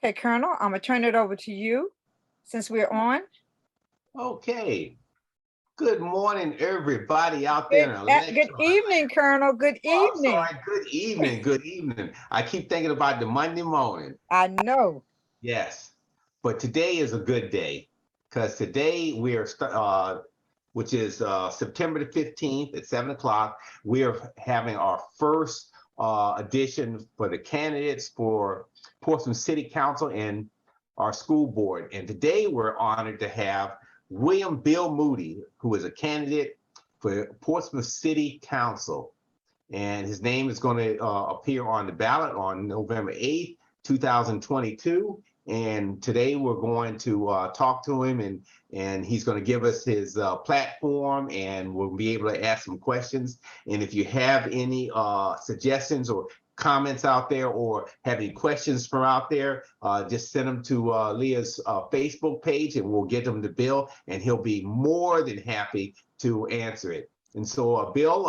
Okay, Colonel, I'm gonna turn it over to you since we're on. Okay. Good morning, everybody out there in Good evening, Colonel. Good evening. Oh, sorry. Good evening. Good evening. I keep thinking about the Monday morning. I know. Yes, but today is a good day because today we are, which is September the 15th at 7 o'clock. We are having our first edition for the candidates for Portsmouth City Council and our school board. And today we're honored to have William Bill Moody, who is a candidate for Portsmouth City Council. And his name is going to appear on the ballot on November 8th, 2022. And today we're going to talk to him, and he's going to give us his platform, and we'll be able to ask some questions. And if you have any suggestions or comments out there or have any questions from out there, just send them to Leah's Facebook page, and we'll get them to Bill, and he'll be more than happy to answer it. And so, Bill,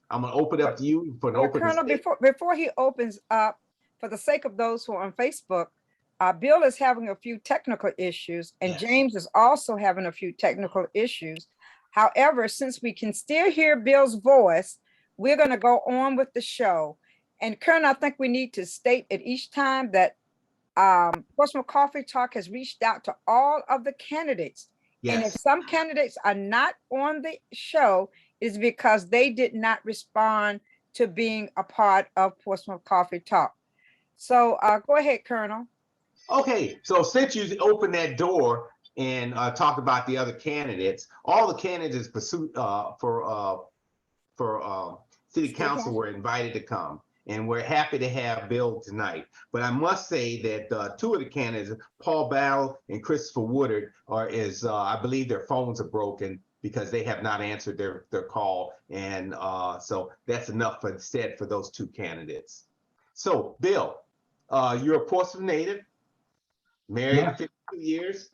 I'm going to open it up to you for an opening statement. Colonel, before he opens up, for the sake of those who are on Facebook, Bill is having a few technical issues, and yes, James is also having a few technical issues. However, since we can still hear Bill's voice, we're going to go on with the show. And Colonel, I think we need to state at each time that Portsmouth Coffee Talk has reached out to all of the candidates. Yes. And if some candidates are not on the show, it's because they did not respond to being a part of Portsmouth Coffee Talk. So go ahead, Colonel. Okay, so since you opened that door and talked about the other candidates, all the candidates for City Council were invited to come, and we're happy to have Bill tonight. But I must say that two of the candidates, Paul Battle and Christopher Woodard, I believe their phones are broken because they have not answered their call, and so that's enough said for those two candidates. So, Bill, you're a Portsmouth native. Married 52 years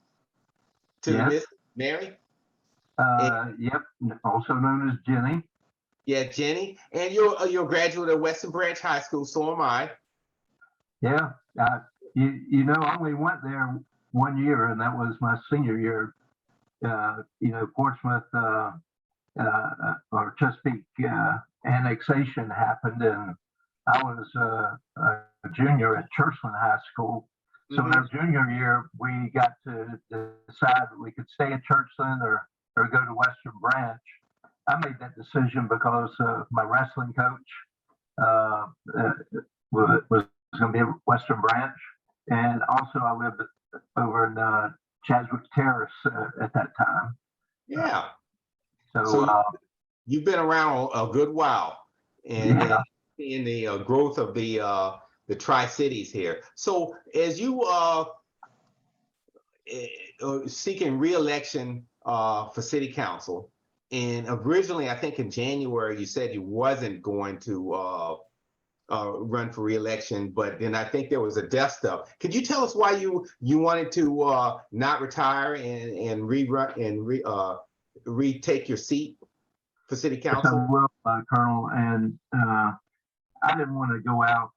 to Miss Mary. Yep, also known as Jenny. Yeah, Jenny. And you're a graduate of Western Branch High School, so am I. Yeah, you know, I only went there 1 year, and that was my senior year. You know, Portsmouth or Chesapeake annexation happened, and I was a junior at Churchland High School. So in our junior year, we got to decide that we could stay at Churchland or go to Western Branch. I made that decision because my wrestling coach was going to be at Western Branch. And also I lived over in Chaswick Terrace at that time. Yeah. So you've been around a good while and in the growth of the Tri-Cities here. So as you seeking re-election for City Council, and originally I think in January you said you wasn't going to run for re-election, but then I think there was a death stuff. Could you tell us why you wanted to not retire and retake your seat for City Council? Well, Colonel, and I didn't want to go out.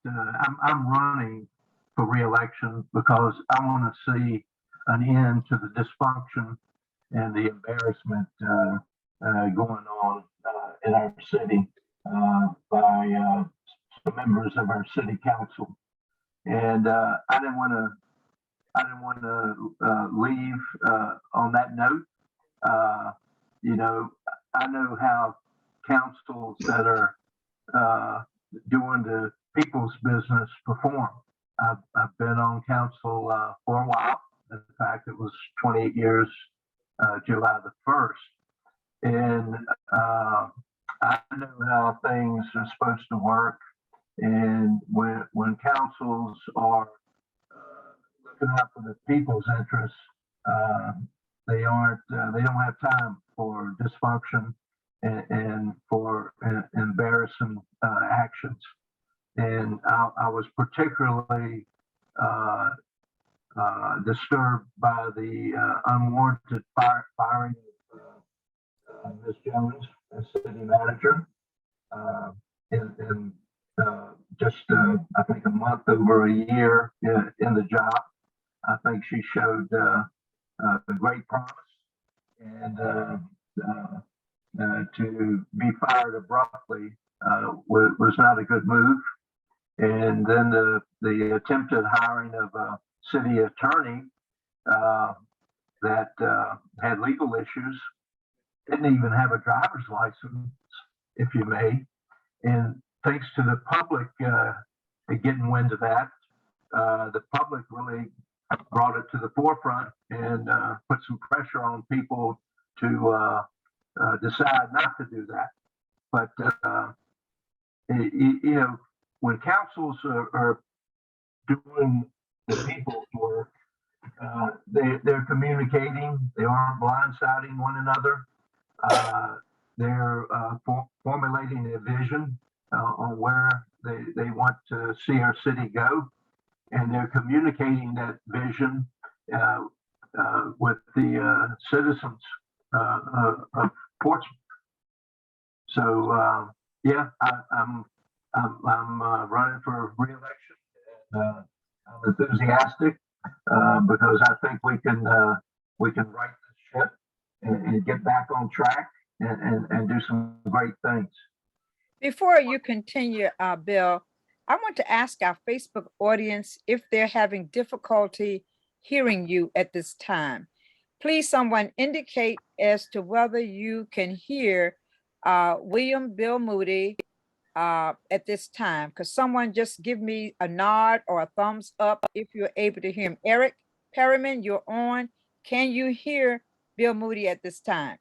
I'm running for re-election because I want to see an end to the dysfunction and the embarrassment going on in our city by some members of our city council, and I didn't want to leave on that note. You know, I know how councils that are doing the people's business perform. I've been on council for a while. In fact, it was 28 years, July the 1st. And I know how things are supposed to work. And when councils are looking out for the people's interests, they don't have time for dysfunction and for embarrassing actions. And I was particularly disturbed by the unwarranted firing of Ms. Jones as city manager in just I think a month over a year in the job. I think she showed great promise, and to be fired abruptly was not a good move. And then the attempted hiring of a city attorney that had legal issues, didn't even have a driver's license, if you may. And thanks to the public getting wind of that, the public really brought it to the forefront and put some pressure on people to decide not to do that. But you know, when councils are doing the people's work, they're communicating. They aren't blindsiding one another. They're formulating a vision on where they want to see our city go, and they're communicating that vision with the citizens of Portsmouth. So yeah, I'm running for re-election. I'm enthusiastic because I think we can right this ship and get back on track and do some great things. Before you continue, Bill, I want to ask our Facebook audience if they're having difficulty hearing you at this time. Please, someone indicate as to whether you can hear William Bill Moody at this time. Because someone just give me a nod or a thumbs up if you're able to hear him. Eric Perryman, you're on. Can you hear Bill Moody at this time?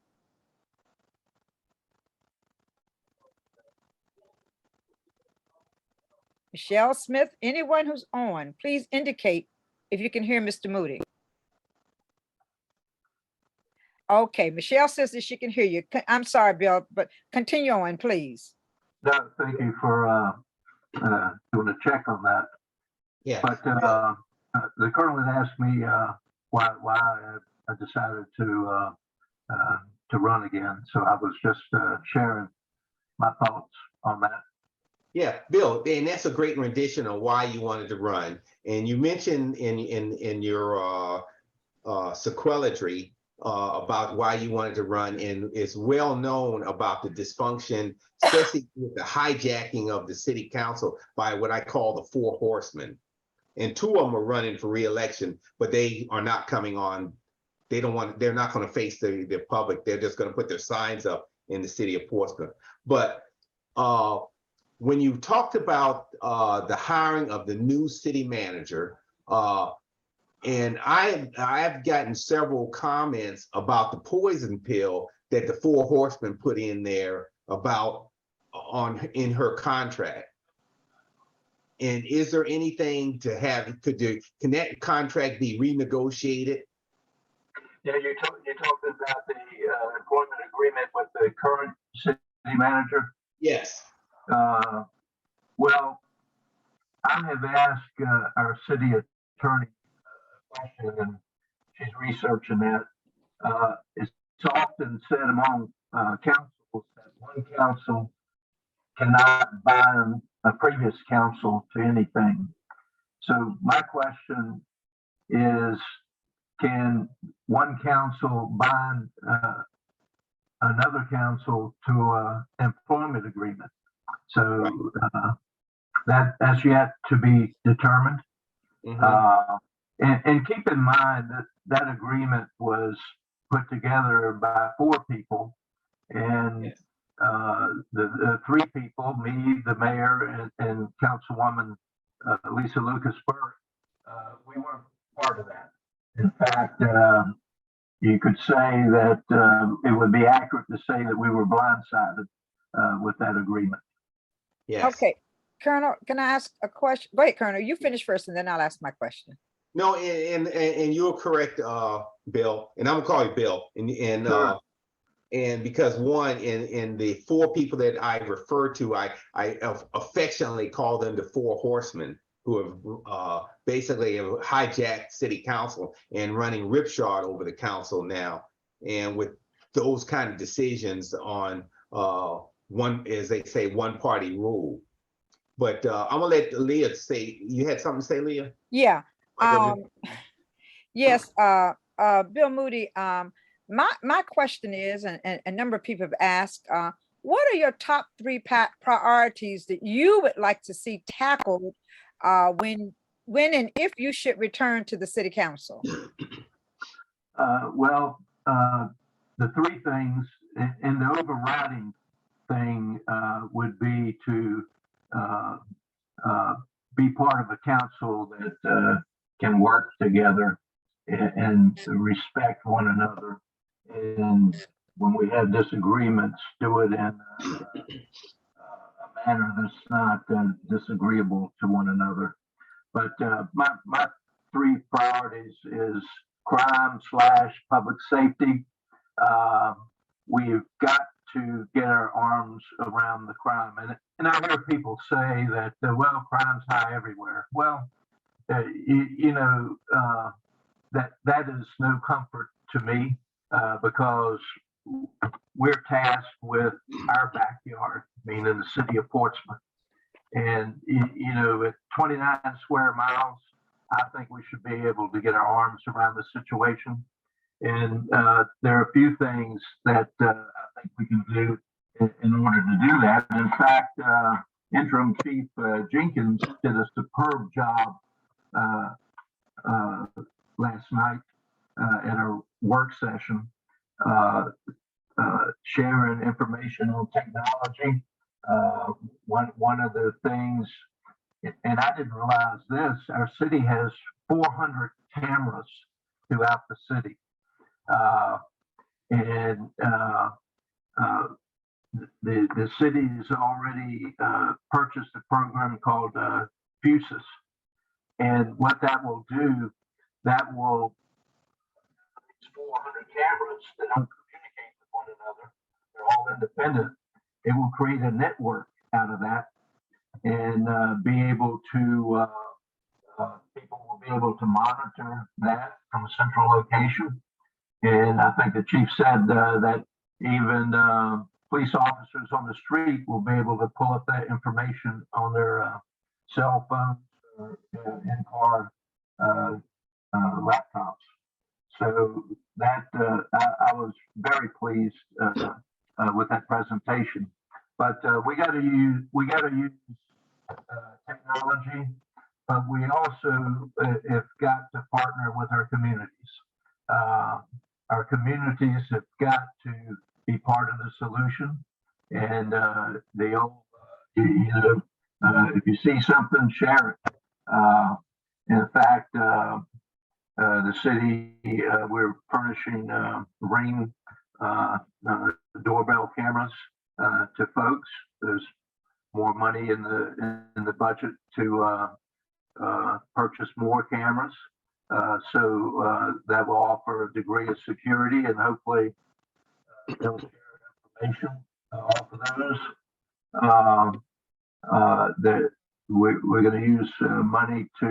Michelle Smith, anyone who's on, please indicate if you can hear Mr. Moody. Okay, Michelle says that she can hear you. I'm sorry, Bill, but continue on, please. No, thank you for doing a check on that. Yeah. But the colonel had asked me why I decided to run again. So I was just sharing my thoughts on that. Yeah, Bill, and that's a great rendition of why you wanted to run. And you mentioned in your sequelatry about why you wanted to run, and it's well known about the dysfunction, especially with the hijacking of the city council by what I call the four horsemen. And two of them are running for re-election, but they are not coming on. They're not going to face the public. They're just going to put their signs up in the city of Portsmouth. But when you talked about the hiring of the new city manager, and I've gotten several comments about the poison pill that the four horsemen put in there about in her contract. And is there anything to have? Can that contract be renegotiated? Yeah, you're talking about the employment agreement with the current city manager. Yes. Well, I have asked our city attorney a question, and she's researching that. It's often said among councils that one council cannot bind a previous council to anything. So my question is, can one council bind another council to an employment agreement? So that's yet to be determined. Mm-hmm. And keep in mind that that agreement was put together by four people, and yes. The three people, me, the mayor, and Councilwoman Lisa Lucas Burke, we weren't part of that. In fact, you could say that it would be accurate to say that we were blindsided with that agreement. Yes. Okay, Colonel, can I ask a question? Go ahead, Colonel. You finish first, and then I'll ask my question. No, and you're correct, Bill, and I'm gonna call you Bill, sure. And because one, in the four people that I refer to, I affectionately call them the four horsemen, who have basically have hijacked city council and running ripshod over the council now, and with those kind of decisions on one, as they say, one party rule. But I'm gonna let Leah say. You had something to say, Leah? Yeah. Yes, Bill Moody, my question is, and a number of people have asked, what are your top three priorities that you would like to see tackled when and if you should return to the city council? Well, the three things, and the overriding thing would be to be part of a council that can work together and respect one another. And when we have disagreements, do it in a manner that's not disagreeable to one another. But my three priorities is crime/public safety. We've got to get our arms around the crime. And I hear people say that, well, crime's high everywhere. Well, that is no comfort to me because we're tasked with our backyard, meaning the city of Portsmouth. And, at 29 square miles, I think we should be able to get our arms around the situation. And there are a few things that I think we can do in order to do that. And in fact, Interim Chief Jenkins did a superb job last night at a work session sharing information on technology. One of the things, and I didn't realize this, our city has 400 cameras throughout the city. The city has already purchased a program called Fusus. And what that will do, that will, it's 400 cameras that don't communicate with one another. They're all independent. It will create a network out of that and be able to, people will be able to monitor that from a central location. And I think the chief said that even police officers on the street will be able to pull up that information on their cell phones or in-car laptops. So that I was very pleased with that presentation. But we got to use technology, but we also have got to partner with our communities. Our communities have got to be part of the solution, and they all, if you see something, share it. In fact, the city, we're furnishing Ring doorbell cameras to folks. There's more money in the budget to purchase more cameras. So that will offer a degree of security, and hopefully they'll share information off of those. That we're going to use money to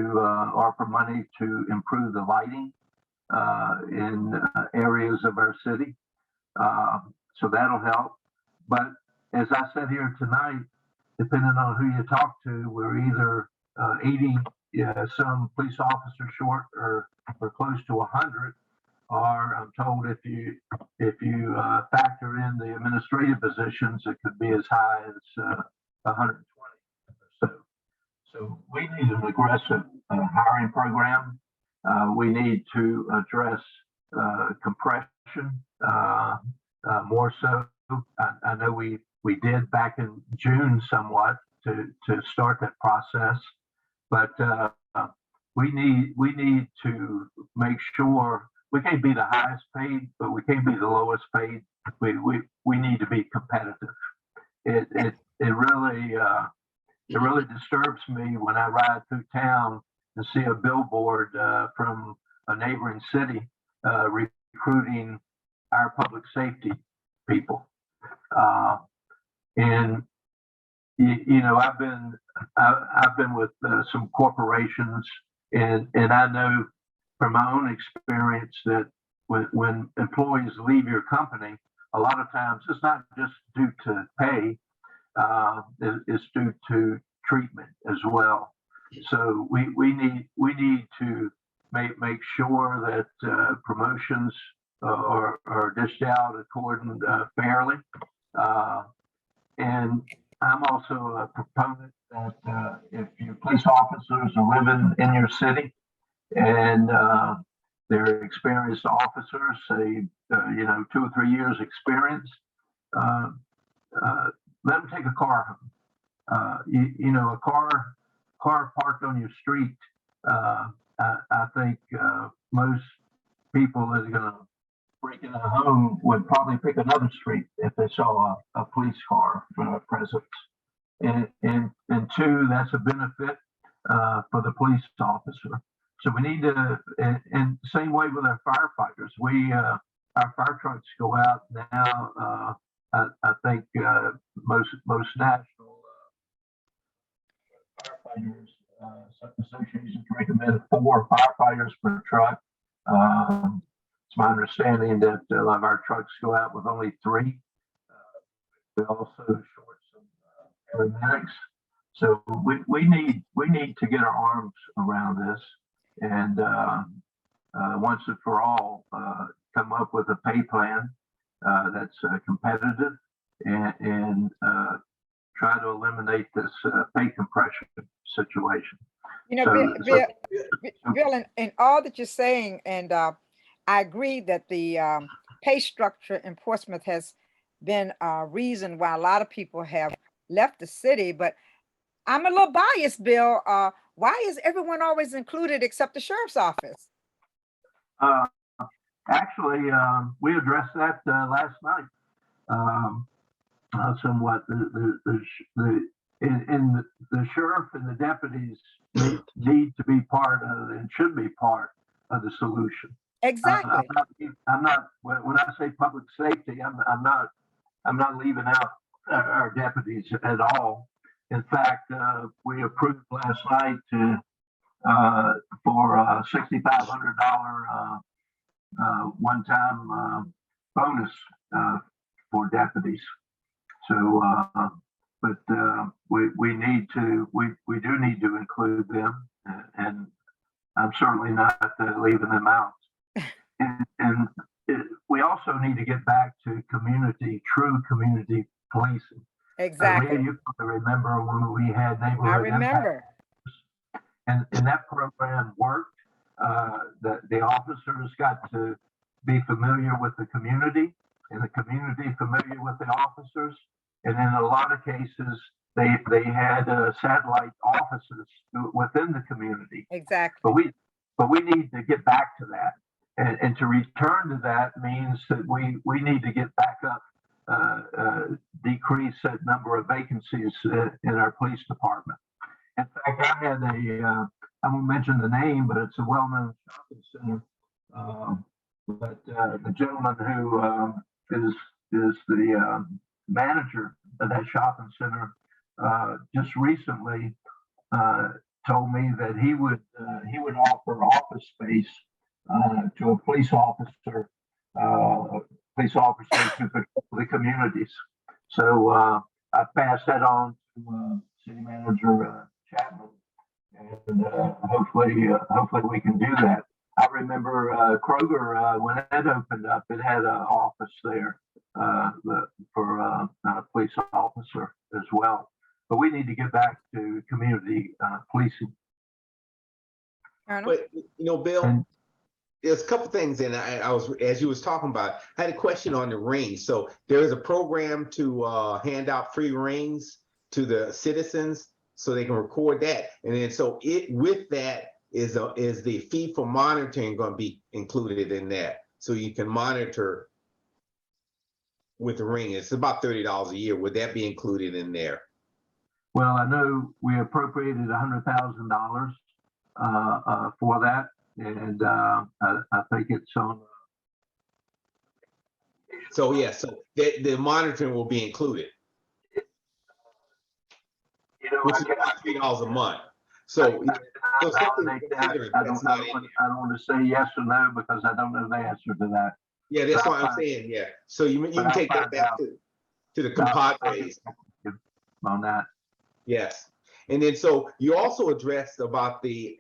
offer money to improve the lighting in areas of our city. So that'll help. But as I said here tonight, depending on who you talk to, we're either 80 some police officers short or close to 100, or I'm told if you factor in the administrative positions, it could be as high as 120 or so. So we need an aggressive hiring program. We need to address compression more so. I know we did back in June somewhat to start that process. But we need to make sure we can't be the highest paid, but we can't be the lowest paid. We need to be competitive. It really disturbs me when I ride through town and see a billboard from a neighboring city recruiting our public safety people. And I've been with some corporations, and I know from my own experience that when employees leave your company, a lot of times it's not just due to pay, it's due to treatment as well. So we need to make sure that promotions are dished out according fairly. And I'm also a proponent that if your police officers are living in your city and they're experienced officers, say, 2 or 3 years experience, let them take a car home. A car parked on your street. I think most people that are going to break into a home would probably pick another street if they saw a police car presence. And two, that's a benefit for the police officer. So we need to, and same way with our firefighters. Our fire trucks go out now. I think most national firefighters associations recommend 4 firefighters per truck. It's my understanding that a lot of our trucks go out with only 3. We also short some paramedics. So we need to get our arms around this and once and for all come up with a pay plan that's competitive and try to eliminate this pay compression situation. Bill, in all that you're saying, and I agree that the pay structure in Portsmouth has been a reason why a lot of people have left the city, but I'm a little biased, Bill. Why is everyone always included except the sheriff's office? Actually, we addressed that last night. Somewhat, the sheriff and the deputies need to be part of and should be part of the solution. Exactly. I'm not. When I say public safety, I'm not leaving out our deputies at all. In fact, we approved last night for a $6,500 one-time bonus for deputies. So, but we do need to include them, and I'm certainly not leaving them out. And we also need to get back to true community policing. Exactly. You remember when we had neighborhood I remember. and that program worked. The officers got to be familiar with the community, and the community familiar with the officers. And in a lot of cases, they had satellite offices within the community. Exactly. But we need to get back to that. And to return to that means that we need to get back up, decrease that number of vacancies in our police department. In fact, I had I won't mention the name, but it's a well-known shopping center. But the gentleman who is the manager of that shopping center just recently told me that he would offer office space to a police officer to patrol the communities. So I passed that on to City Manager Chapman, and hopefully we can do that. I remember Kroger when it opened up, it had an office there for a police officer as well. But we need to get back to community policing. But Bill, there's a couple things, and I was, as you was talking about, I had a question on the rings. So there is a program to hand out free rings to the citizens so they can record that, and then so with that is the fee for monitoring going to be included in that, so you can monitor with the ring. It's about $30 a year. Would that be included in there? Well, I know we appropriated $100,000 for that. And I think it's on. So yeah, so the monitoring will be included, which is about $3 a month. So, I don't want to say yes or no because I don't know the answer to that. Yeah, that's what I'm saying. Yeah, so you can take that back to the compadres on that. Yes, And then so you also addressed about the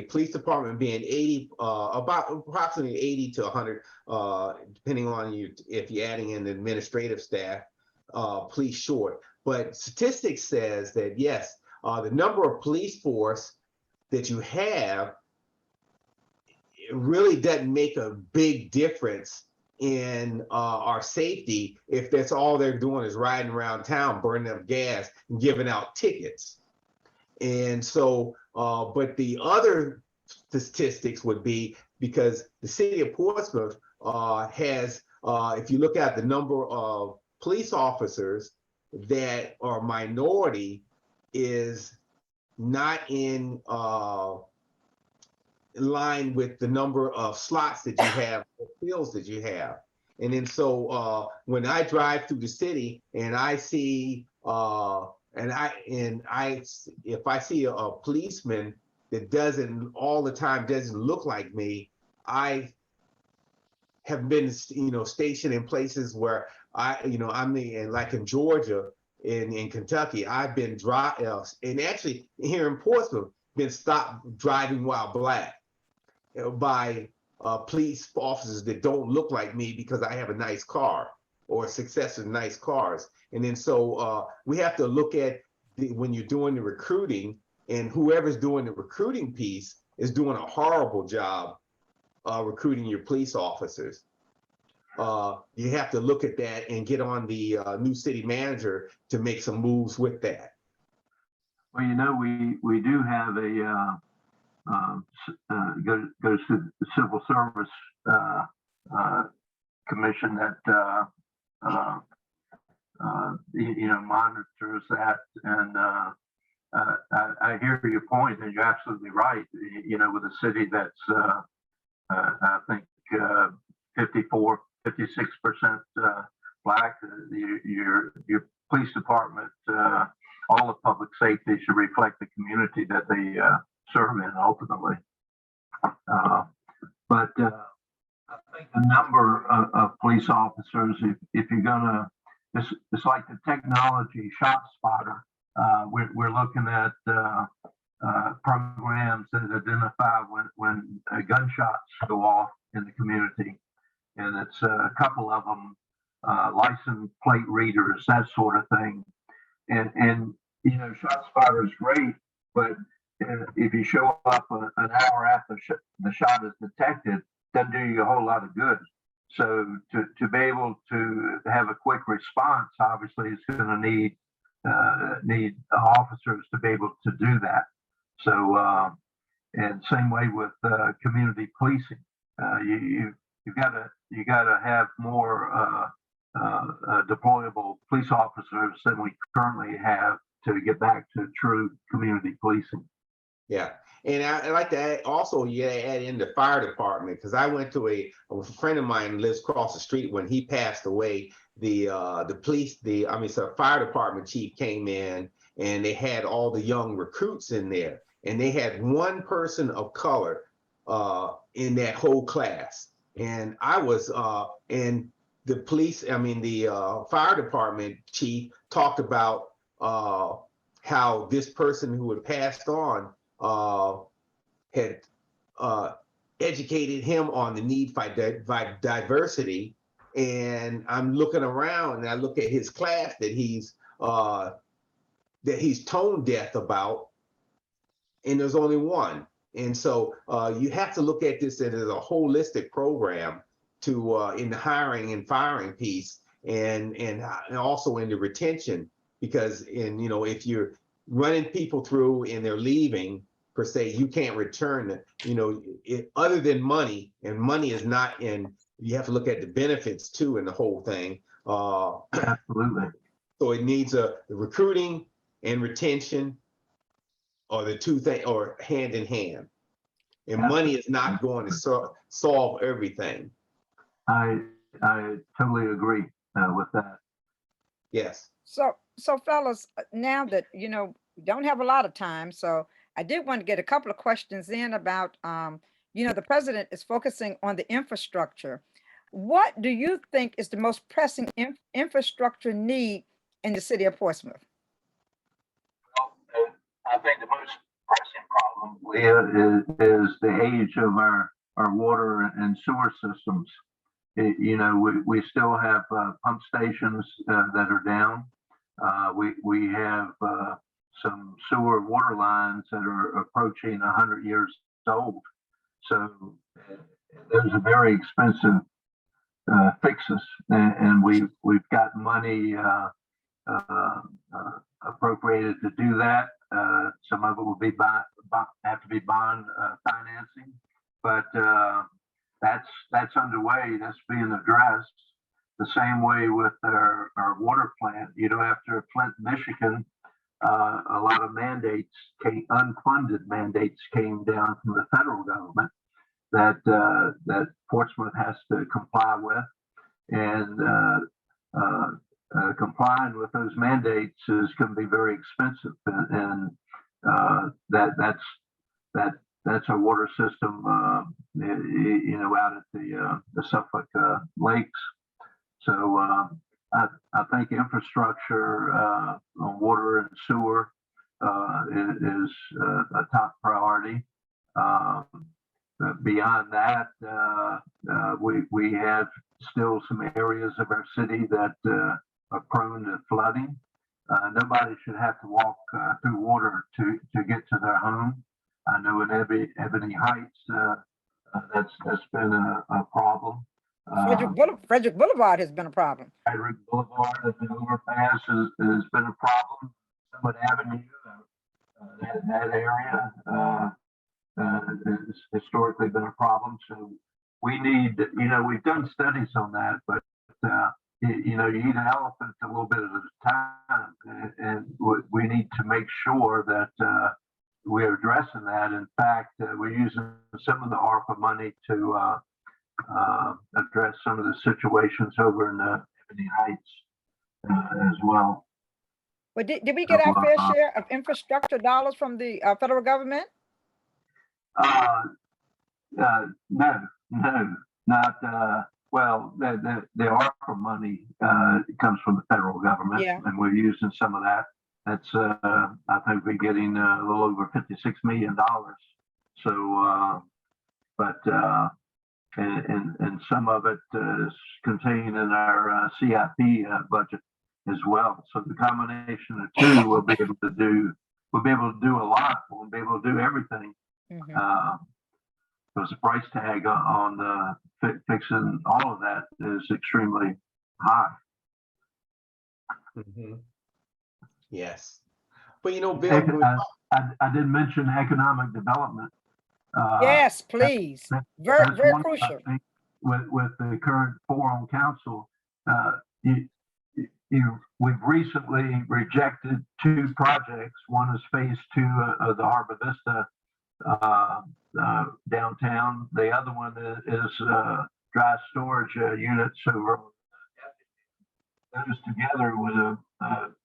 police department being 80, about approximately 80 to 100, depending on you if you're adding in the administrative staff, police short. But statistics says that yes, the number of police force that you have, it really doesn't make a big difference in our safety if that's all they're doing is riding around town, burning up gas and giving out tickets. And so, but the other statistics would be because the city of Portsmouth has, if you look at the number of police officers that are minority, is not in line with the number of slots that you have, or fields that you have. And then so when I drive through the city and I see if I see a policeman that doesn't all the time doesn't look like me, I have been stationed in places where I'm like in Georgia, in Kentucky, I've been and actually here in Portsmouth, been stopped driving while black by police officers that don't look like me because I have a nice car or success in nice cars. And then so we have to look at when you're doing the recruiting, and whoever's doing the recruiting piece is doing a horrible job recruiting your police officers. You have to look at that and get on the new city manager to make some moves with that. Well, we do have a goes to the Civil Service Commission that monitors that, and I hear your point, and you're absolutely right. With a city that's I think 56% black, your police department, all of public safety should reflect the community that they serve in ultimately. But I think the number of police officers, if you're gonna, it's like the technology shot spotter. We're looking at programs that identify when gunshots go off in the community, and it's a couple of them, license plate readers, that sort of thing. And shot spotter is great, but if you show up an hour after the shot is detected, doesn't do you a whole lot of good. So to be able to have a quick response, obviously, is going to need officers to be able to do that. So and same way with community policing, you got to have more deployable police officers than we currently have to get back to true community policing. Yeah, and I like to add in the fire department, because I went to a friend of mine lives across the street. When he passed away, the fire department chief came in, and they had all the young recruits in there, and they had one person of color in that whole class. And I was and the fire department chief talked about how this person who had passed on had educated him on the need for diversity. And I'm looking around and I look at his class that he's tone deaf about, and there's only one. And so you have to look at this as a holistic program to in the hiring and firing piece, and also in the retention, because if you're running people through and they're leaving per se, you can't return it, other than money, and money is not in. You have to look at the benefits too in the whole thing. Absolutely. So it needs the recruiting and retention, or the two things, or hand in hand. And money is not going to solve everything. I totally agree with that. Yes. So fellas, now that we don't have a lot of time, so I did want to get a couple of questions in about the president is focusing on the infrastructure. What do you think is the most pressing infrastructure need in the city of Portsmouth? I think the most pressing problem, Leah, is the age of our water and sewer systems. We still have pump stations that are down. We have some sewer water lines that are approaching 100 years old. So those are very expensive fixes, and we've got money appropriated to do that. Some of it will be have to be bond financing, but that's underway. That's being addressed. The same way with our water plant. After Flint, Michigan, a lot of unfunded mandates came down from the federal government that Portsmouth has to comply with, and complying with those mandates is going to be very expensive, and that's a water system, out at the Suffolk lakes. So I think infrastructure on water and sewer is a top priority. Beyond that, we have still some areas of our city that are prone to flooding. Nobody should have to walk through water to get to their home. I know in Ebony Heights, that's been a problem. Frederick Boulevard has been a problem. Frederick Boulevard, the overpass has been a problem. Summit Avenue, that area has historically been a problem. So we need, we've done studies on that, but you eat an elephant a little bit at a time, and we need to make sure that we're addressing that. In fact, we're using some of the ARPA money to address some of the situations over in Ebony Heights as well. But did we get our fair share of infrastructure dollars from the federal government? No, not well. The ARPA money comes from the federal government, and we're using some of that. That's I think we're getting a little over $56 million. So, and some of it is contained in our CIP budget as well. So the combination of two, we'll be able to do a lot. We'll be able to do everything. Because the price tag on fixing all of that is extremely high. Yes, but Bill, I didn't mention economic development. Yes, please. Very crucial. With the current four on council, we've recently rejected two projects. One is phase 2 of the Harbor Vista downtown. The other one is dry storage units over. Those together would have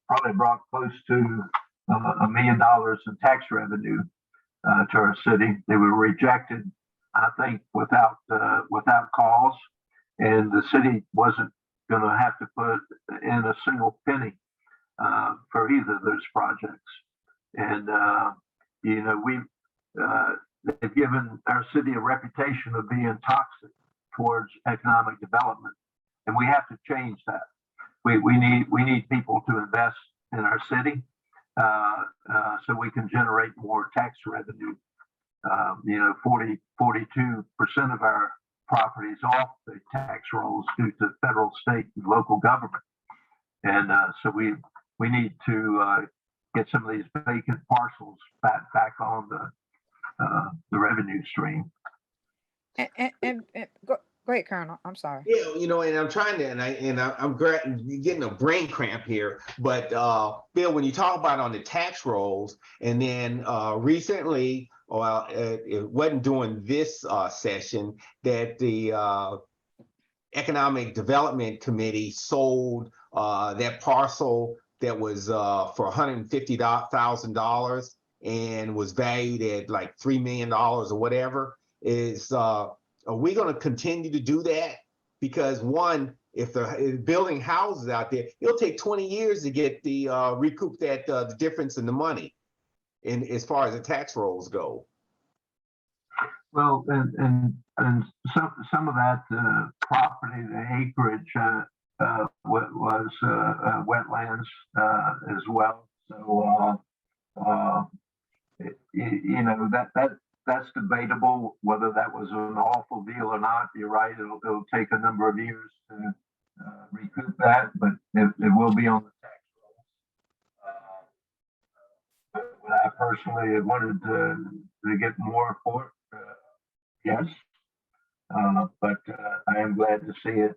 probably brought close to $1 million in tax revenue to our city. They were rejected, I think, without cause, and the city wasn't going to have to put in a single penny for either of those projects. And they've given our city a reputation of being toxic towards economic development, and we have to change that. We need people to invest in our city so we can generate more tax revenue. 42% of our properties off the tax rolls due to federal, state, and local government, and so we need to get some of these vacant parcels back on the revenue stream. And go ahead, Colonel. I'm sorry. Yeah, and I'm trying to, I'm getting a brain cramp here. But Bill, when you talk about on the tax rolls, and then recently, well, it wasn't during this session that the Economic Development Committee sold that parcel that was for $150,000 and was valued at like $3 million or whatever. Are we going to continue to do that? Because one, if they're building houses out there, it'll take 20 years to get the recoup that the difference in the money. in as far as the tax rolls go. Well, and some of that property, the acreage, was wetlands as well. So you know, that's debatable whether that was an awful deal or not. You're right; it'll take a number of years to recoup that, but it will be on the tax rolls. But I personally wanted to get more for it. Yes, but I am glad to see it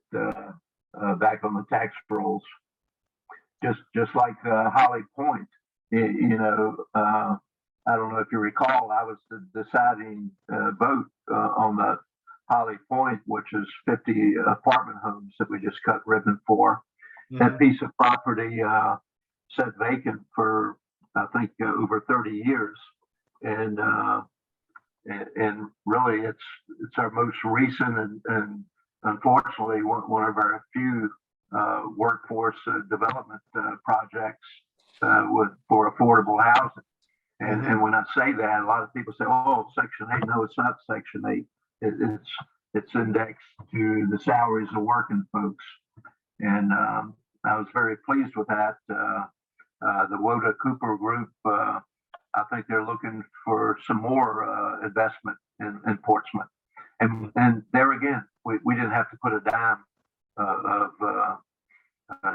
back on the tax rolls. Just like Holly Point, you know, I don't know if you recall, I was the deciding vote on the Holly Point, which is 50 apartment homes that we just cut ribbon for. Mm-hmm. That piece of property sat vacant for, I think, over 30 years, and really it's our most recent and unfortunately one of our few workforce development projects for affordable housing. And, mm-hmm. And when I say that, a lot of people say, "Oh, Section 8." No, it's not Section 8. It's indexed to the salaries of working folks. And I was very pleased with that. The Woda Cooper Group, I think they're looking for some more investment in Portsmouth. And there again, we didn't have to put a dime of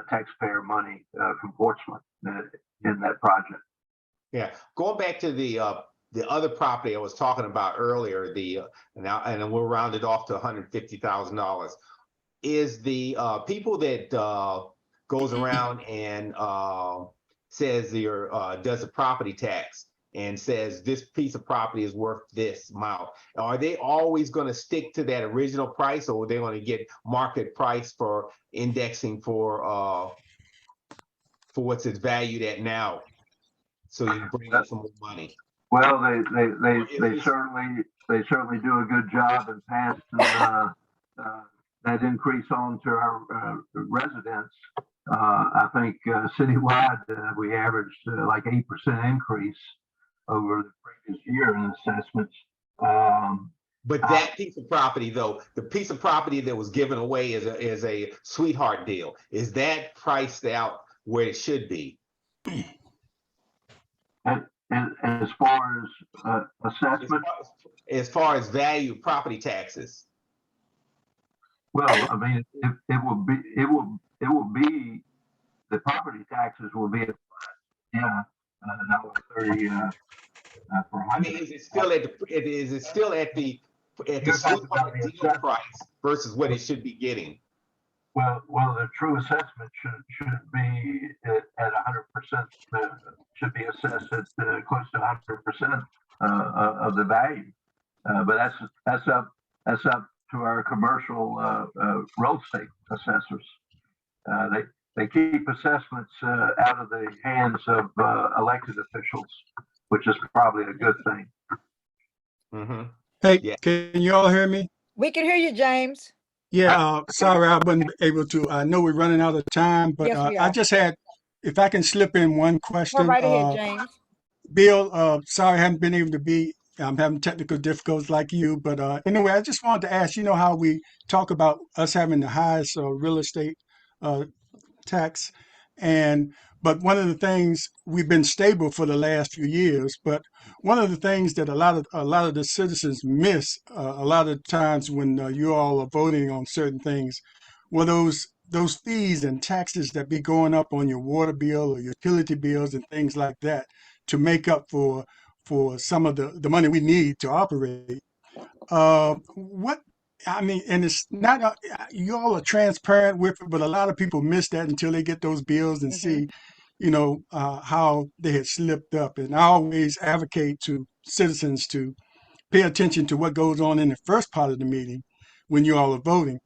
taxpayer money from Portsmouth in that project. Yeah, going back to the other property I was talking about earlier, and we'll round it off to $150,000. Is the people that goes around and says does a property tax and says this piece of property is worth this amount? Are they always going to stick to that original price, or are they going to get market price for indexing for what's it valued at now? So you bring up some more money. Well, they certainly do a good job and pass that increase on to our residents. I think citywide we averaged like 8% increase over the previous year in assessments. But that piece of property, though, the piece of property that was given away is a sweetheart deal. Is that priced out where it should be? And as far as assessment, as far as value of property taxes. Well, I mean, it will be the property taxes will be at $1.30 per hundred. I mean, is it still at the sweetheart deal price versus what it should be getting? Well, the true assessment should be at 100%. Should be assessed at close to 100% of the value. But that's up to our commercial real estate assessors. They keep assessments out of the hands of elected officials, which is probably a good thing. Mm-hmm. Hey, yeah. Can you all hear me? We can hear you, James. Yeah, sorry I wasn't able to. I know we're running out of time, but Yes, we I are. just had, if I can slip in one question. Go right ahead, James. Bill, sorry I haven't been able to be. I'm having technical difficulties like you, but anyway, I just wanted to ask, you know how we talk about us having the highest real estate tax, but one of the things, we've been stable for the last few years, but one of the things that a lot of the citizens miss a lot of times when you all are voting on certain things, were those fees and taxes that be going up on your water bill or utility bills and things like that to make up for some of the money we need to operate. And it's not, you all are transparent with it, but a lot of people miss that until they get those bills and see, how they had slipped up. And I always advocate to citizens to pay attention to what goes on in the first part of the meeting when you all are voting.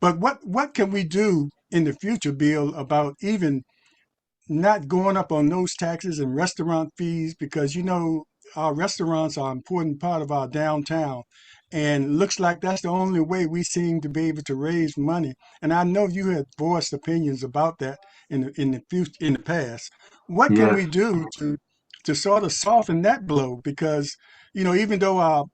But what can we do in the future, Bill, about even not going up on those taxes and restaurant fees? Because, our restaurants are an important part of our downtown. And looks like that's the only way we seem to be able to raise money. And I know you had voiced opinions about that in the past. What can we do to to sort of soften that blow because, even though our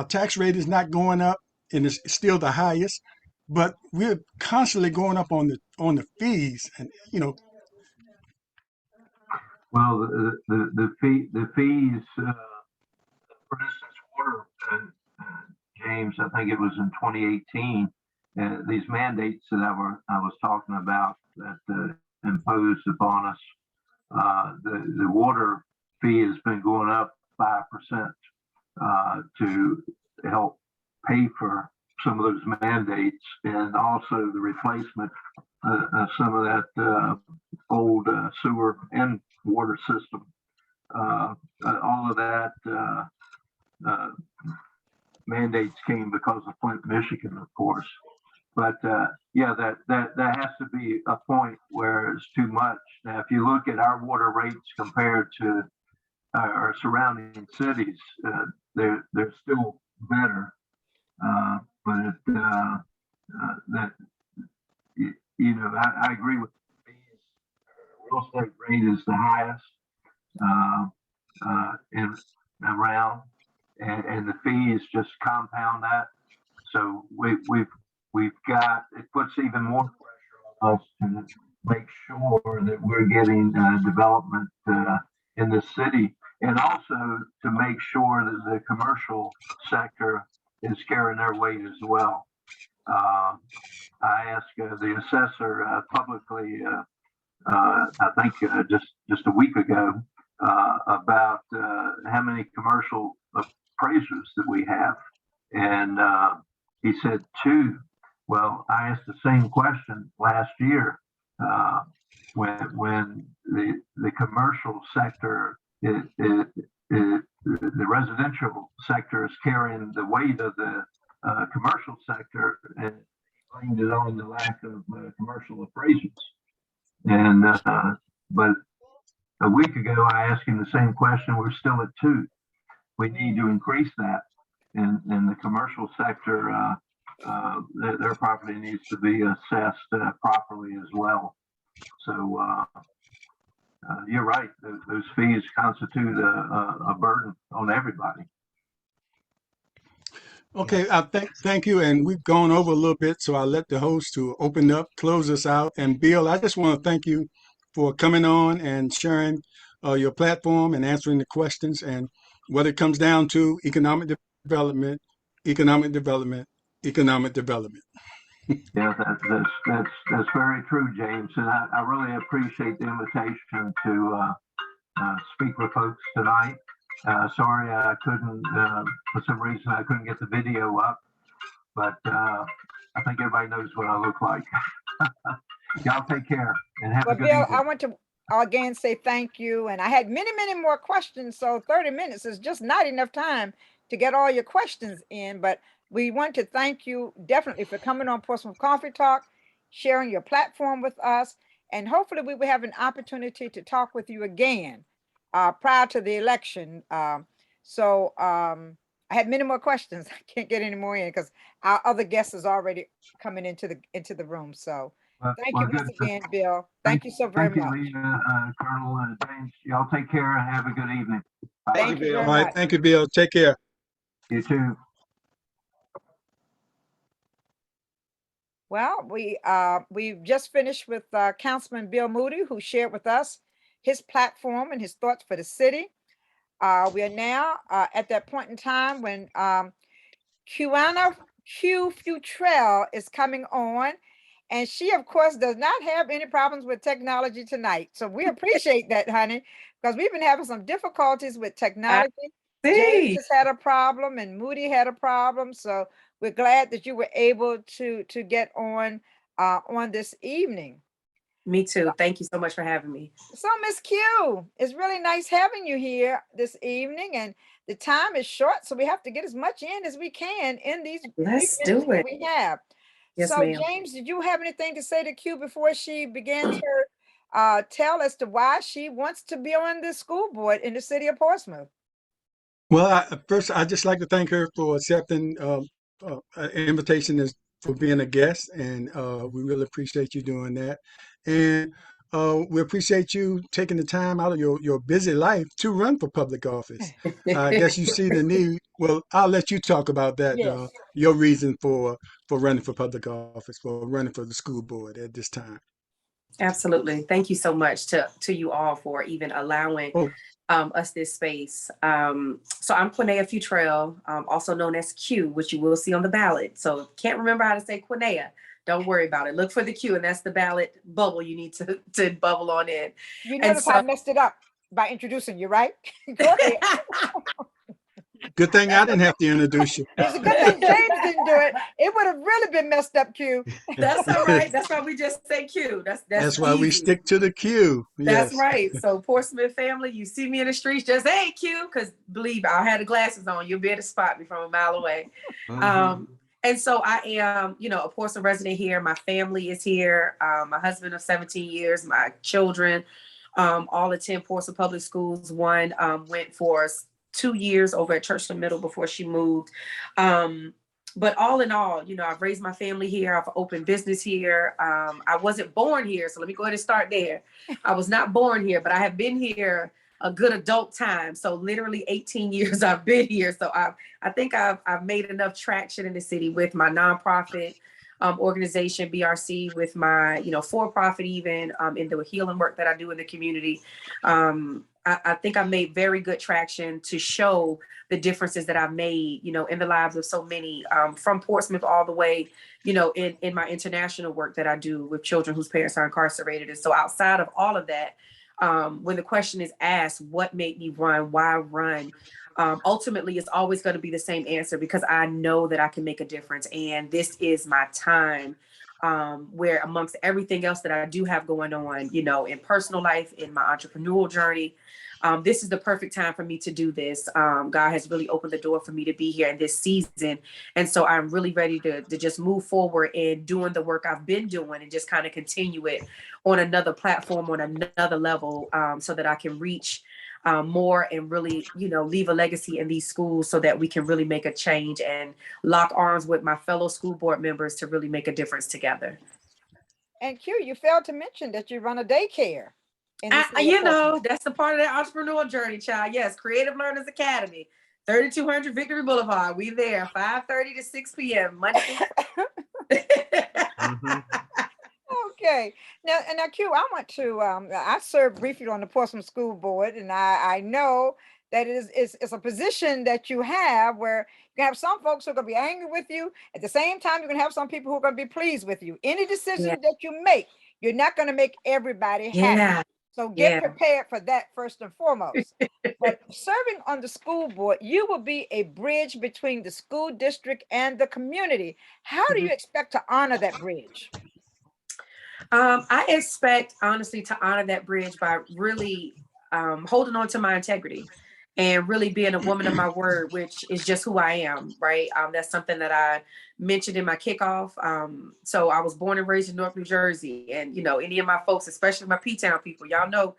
tax rate is not going up and it's still the highest, but we're constantly going up on the fees, and Well, the fees, for instance, water, James, I think it was in 2018, these mandates that I was talking about that imposed upon us, the water fee has been going up 5% to help pay for some of those mandates, and also the replacement of some of that old sewer and water system. All of that mandates came because of Flint, Michigan, of course. But yeah, that has to be a point where it's too much. Now, if you look at our water rates compared to our surrounding cities, they're still better. But that I agree with the fees. Real estate rate is the highest in around, and the fees just compound that. So we've got, it puts even more pressure on us to make sure that we're getting development in the city, and also to make sure that the commercial sector is carrying their weight as well. I asked the assessor publicly, I think just a week ago, about how many commercial appraisers that we have, and he said 2. Well, I asked the same question last year when the commercial sector, the residential sector is carrying the weight of the commercial sector, and blamed it on the lack of commercial appraisals. And but a week ago, I asked him the same question. We're still at 2. We need to increase that, and the commercial sector, their property needs to be assessed properly as well. So you're right; those fees constitute a burden on everybody. Okay, thank you, and we've gone over a little bit, so I'll let the host to open up, close us out. And Bill, I just want to thank you for coming on and sharing your platform and answering the questions. And what it comes down to, economic development, economic development, economic development. Yeah, that's very true, James, and I really appreciate the invitation to speak with folks tonight. Sorry I couldn't, for some reason I couldn't get the video up, but I think everybody knows what I look like. Y'all take care and have a good Bill, evening. I want to again say thank you. And I had many, many more questions. So 30 minutes is just not enough time to get all your questions in. But we want to thank you definitely for coming on Portsmouth Coffee Talk, sharing your platform with us. And hopefully we will have an opportunity to talk with you again prior to the election. I had many more questions. I can't get any more in because our other guest is already coming into the room. So thank you once again, Bill. Thank you so very much. Thank you, Lena, Colonel, and James. Y'all take care and have a good evening. Bye. Thank you very All right, much. thank you, Bill. Take care. You too. Well, we've just finished with Councilman Bill Moody, who shared with us his platform and his thoughts for the city. We are now at that point in time when Quniana Futrell is coming on, and she, of course, does not have any problems with technology tonight. So we appreciate that, honey, because we've been having some difficulties with technology. James has had a problem, and Moody had a problem. So we're glad that you were able to get on this evening. Me too. Thank you so much for having me. So, Miss Q, it's really nice having you here this evening, and the time is short, so we have to get as much in as we can in these Let's few do minutes that it. we have. Yes, So, ma'am. James, did you have anything to say to Q before she begins her tell as to why she wants to be on the school board in the city of Portsmouth? Well, first, I'd just like to thank her for accepting an invitation for being a guest, and we really appreciate you doing that. And We appreciate you taking the time out of your busy life to run for public office. I guess you see the need. Well, I'll let you talk about that. Yes. Your reason for running for public office, for running for the school board at this time. Absolutely. Thank you so much to you all for even allowing Oh, us this space. So I'm Quniana Futrell, also known as Q, which you will see on the ballot. So can't remember how to say Quniana. Don't worry about it. Look for the Q, and that's the ballot bubble you need to bubble on in. You And notice so I messed it up by introducing you, right? Go ahead. good thing I didn't have to introduce you. It's a good thing James didn't do it. It would have really been messed up, Q. that's all right. That's why we just say Q. That's That's why we easy. stick to the queue. That's Yes. right. So Portsmouth family, you see me in the streets, just hey Q, because believe I'll have the glasses on. You'll be able to spot me from a mile away. And so I am, a Portsmouth resident here. My family is here. My husband of 17 years, my children, all attend Portsmouth Public Schools. One went for 2 years over at Churchland Middle before she moved. But all in all, I've raised my family here. I've opened business here. I wasn't born here. So let me go ahead and start there. I was not born here, but I have been here a good adult time. So literally 18 years I've been here. So I think I've made enough traction in the city with my nonprofit organization, BRC, with my, for-profit even, in the healing work that I do in the community. I think I made very good traction to show the differences that I've made, in the lives of so many, from Portsmouth all the way, in my international work that I do with children whose parents are incarcerated. And so outside of all of that, when the question is asked, what made me run, why run? Ultimately, it's always going to be the same answer, because I know that I can make a difference. And this is my time, where amongst everything else that I do have going on, in personal life, in my entrepreneurial journey, this is the perfect time for me to do this. God has really opened the door for me to be here in this season. And so I'm really ready to just move forward in doing the work I've been doing and just kind of continue it on another platform, on another level, so that I can reach more and really, leave a legacy in these schools so that we can really make a change and lock arms with my fellow school board members to really make a difference together. And Q, you failed to mention that you run a daycare. In the city of Portsmouth. That's the part of that entrepreneurial journey, child. Yes, Creative Learners Academy, 3200 Victory Boulevard. We there, 5:30 to 6 p.m. Monday. Okay. Now, Q, I want to, I served briefly on the Portsmouth School Board, and I know that it's a position that you have where you can have some folks who are going to be angry with you. At the same time, you're going to have some people who are going to be pleased with you. Any decision that you make, you're not going to make everybody happy. So get prepared for that first and foremost. But serving on the school board, you will be a bridge between the school district and the community. How do you expect to honor that bridge? I expect, honestly, to honor that bridge by really holding on to my integrity and really being a woman of my word, which is just who I am, right? That's something that I mentioned in my kickoff. So I was born and raised in North New Jersey, and any of my folks, especially my P-Town people, y'all know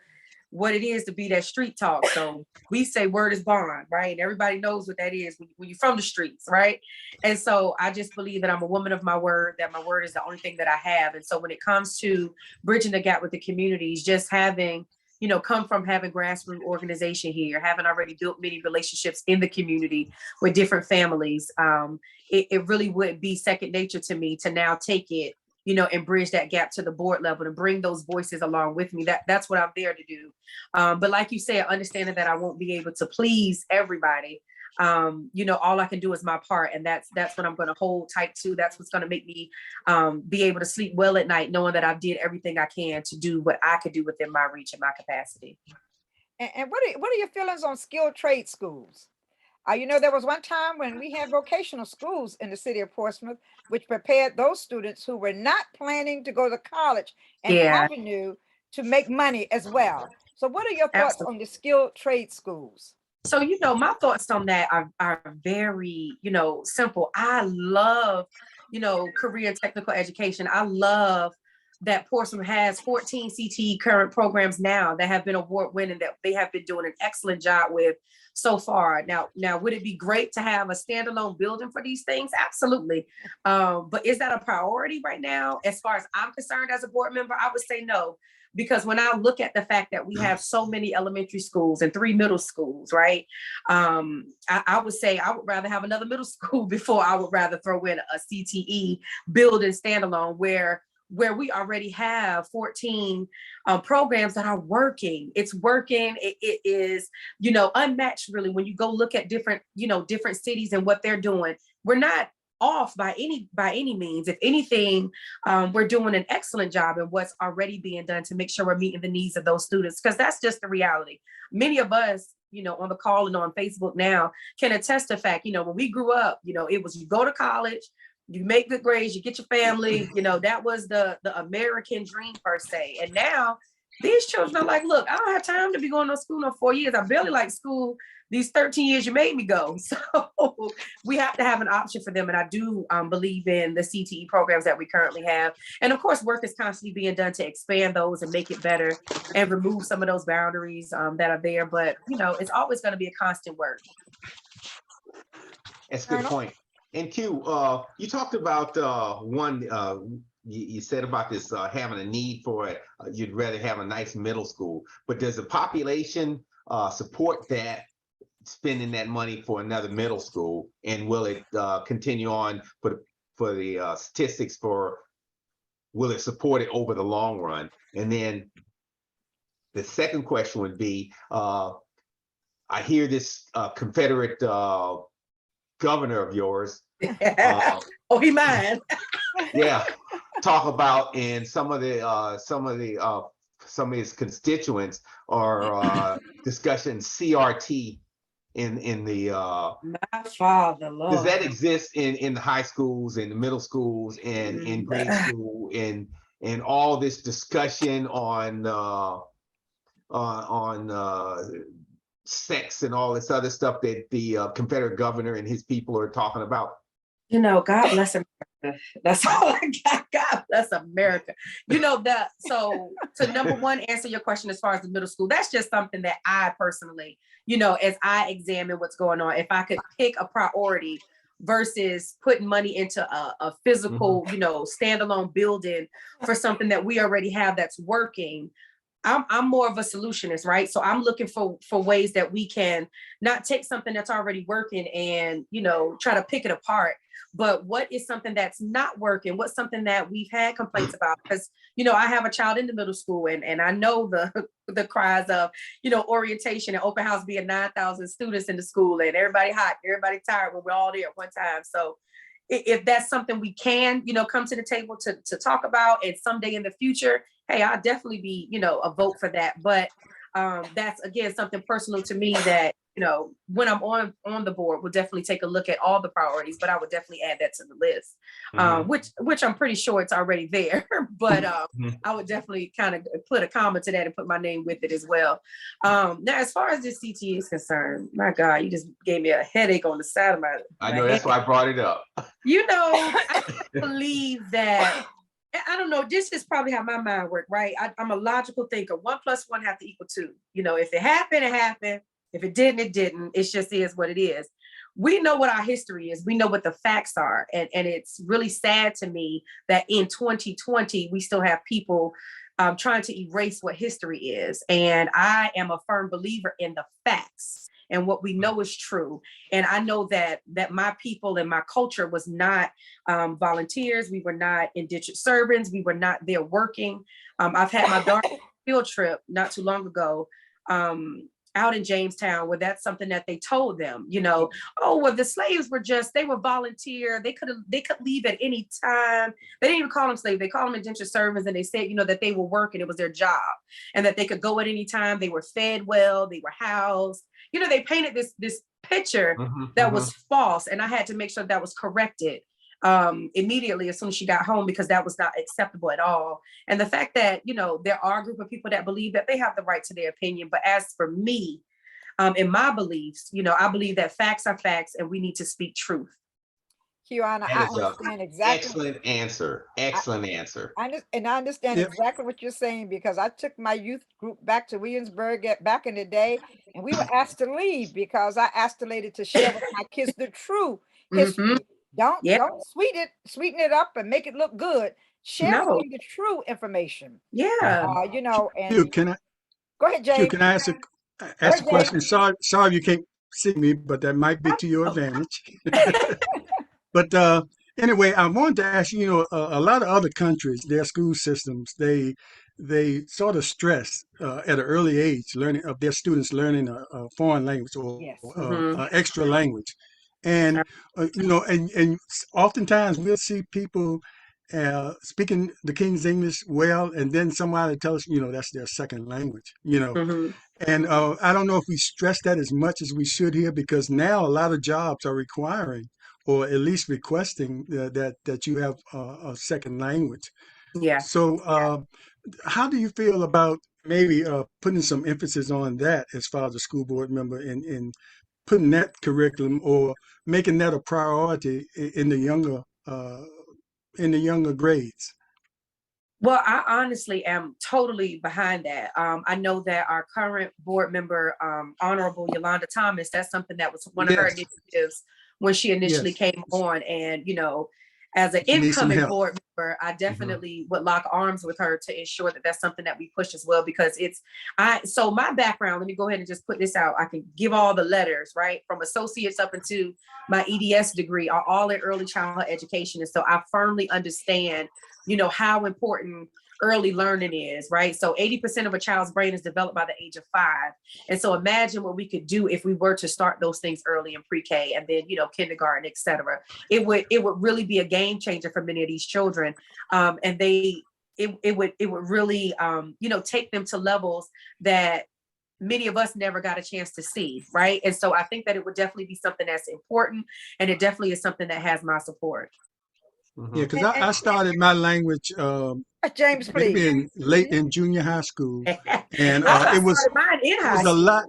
what it is to be that street talk. So we say word is bond, right? And everybody knows what that is when you're from the streets, right? And so I just believe that I'm a woman of my word, that my word is the only thing that I have. And so when it comes to bridging the gap with the communities, just having, come from having grassroots organization here, having already built many relationships in the community with different families, it really would be second nature to me to now take it, and bridge that gap to the board level and bring those voices along with me. That's what I'm there to do. But like you said, understanding that I won't be able to please everybody. All I can do is my part, and that's what I'm going to hold tight to. That's what's going to make me be able to sleep well at night, knowing that I've did everything I can to do what I could do within my reach and my capacity. And what are your feelings on skilled trade schools? There was one time when we had vocational schools in the city of Portsmouth, which prepared those students who were not planning to go to college and avenue to make money as well. So what are your thoughts on the skilled trade schools? So, my thoughts on that are very, simple. I love, career and technical education. I love that Portsmouth has 14 CTE current programs now that have been award winning, that they have been doing an excellent job with so far. Now, would it be great to have a standalone building for these things? Absolutely. But is that a priority right now? As far as I'm concerned as a board member, I would say no. because when I look at the fact that we have so many elementary schools and 3 middle schools, right? I would say I would rather have another middle school before I would rather throw in a CTE building standalone where we already have 14 programs that are working. It's working. It is, unmatched really. When you go look at different cities and what they're doing, we're not off by any means. If anything, we're doing an excellent job in what's already being done to make sure we're meeting the needs of those students, because that's just the reality. Many of us, on the call and on Facebook now can attest to the fact, when we grew up, it was you go to college, you make good grades, you get your family, that was the American dream per se. And now these children are like, look, I don't have time to be going to school no 4 years. I barely like school these 13 years you made me go. So we have to have an option for them. And I do believe in the CTE programs that we currently have. And of course, work is constantly being done to expand those and make it better and remove some of those boundaries that are there. But, it's always going to be a constant work. That's a good point. And Q, you talked about you said about this having a need for it. You'd rather have a nice middle school, but does the population support that, spending that money for another middle school? And will it continue on for the statistics will it support it over the long run? And then the second question would be, I hear this Confederate governor of yours. Oh, he mine. Yeah, talk about, and some of his constituents are discussing CRT in the my father, Lord. Does that exist in the high schools, in the middle schools, and in grade school, and all this discussion on sex and all this other stuff that the Confederate governor and his people are talking about? God bless America. That's all I got. God bless America. So to number one, answer your question as far as the middle school, that's just something that I personally, as I examine what's going on, if I could pick a priority versus putting money into a physical, standalone building for something that we already have that's working, I'm more of a solutionist, right? So I'm looking for ways that we can not take something that's already working and, try to pick it apart. But what is something that's not working? What's something that we've had complaints about? Because, I have a child in the middle school and I know the cries of, orientation and open house being 9,000 students in the school and everybody hot, everybody tired when we're all there at one time. So if that's something we can, come to the table to talk about, and someday in the future, hey, I'll definitely be, a vote for that. But that's, again, something personal to me that, when I'm on the board, we'll definitely take a look at all the priorities, but I would definitely add that to the list, which I'm pretty sure it's already there. But I would definitely kind of put a comma to that and put my name with it as well. Now, as far as this CTE is concerned, my God, you just gave me a headache on the side of my I know, that's why I brought it up. I believe that, I don't know, this is probably how my mind works, right? I'm a logical thinker. 1 + 1 have to equal 2. If it happened, it happened. If it didn't, it didn't. It just is what it is. We know what our history is. We know what the facts are. And it's really sad to me that in 2020, we still have people trying to erase what history is. And I am a firm believer in the facts and what we know is true. And I know that my people and my culture was not volunteers. We were not indentured servants. We were not there working. I've had my daughter field trip not too long ago out in Jamestown, where that's something that they told them, the slaves were they were volunteer. They could leave at any time. They didn't even call them slaves. They called them indentured servants. And they said, that they were working. It was their job and that they could go at any time. They were fed well. They were housed. They painted this picture that was false. And I had to make sure that was corrected immediately as soon as she got home, because that was not acceptable at all. And the fact that, there are a group of people that believe that they have the right to their opinion. But as for me, in my beliefs, I believe that facts are facts and we need to speak truth. Quniana, I understand exactly. Excellent answer. I understand exactly what you're saying, because I took my youth group back to Williamsburg back in the day, and we were asked to leave because I asked the lady to share with my kids the true history. Don't sweeten it up and make it look good. Share with No. me the true information. Yeah. You know, Q, and can I, go ahead, Q, James. can I Go ask a ahead, question? James. Sorry you can't see me, but that might be to your Oh. advantage. But anyway, I wanted to ask you, a lot of other countries, their school systems, they sort of stress at an early age learning of their students learning a foreign language or Yes. Mhm. extra language, and and oftentimes we'll see people speaking the King's English well, and then somebody tells us, that's their second language, Mhm. and I don't know if we stress that as much as we should here because now a lot of jobs are requiring or at least requesting that you have a second language. Yeah. So, how do you feel about maybe putting some emphasis on that as far as a school board member in putting that curriculum or making that a priority in the younger grades? Well, I honestly am totally behind that. I know that our current board member, Honorable Yolanda Thomas, that's something that was one of her Yes, initiatives when she initially yes, came on. And, as an she needs some incoming help. board member, I Mhm. definitely would lock arms with her to ensure that that's something that we push as well, because so my background, let me go ahead and just put this out. I can give all the letters, right? From associates up into my EDS degree are all in early childhood education. And so I firmly understand how important early learning is, right? So 80% of a child's brain is developed by the age of 5. And so imagine what we could do if we were to start those things early in pre-K and then, kindergarten, et cetera. It would really be a game changer for many of these children. And it would really, take them to levels that many of us never got a chance to see, right? And so I think that it would definitely be something that's important, and it definitely is something that has my support. Yeah, Mhm. because And I started my language James, please. maybe in late in junior high school, I and thought I started mine in it high was a school. lot.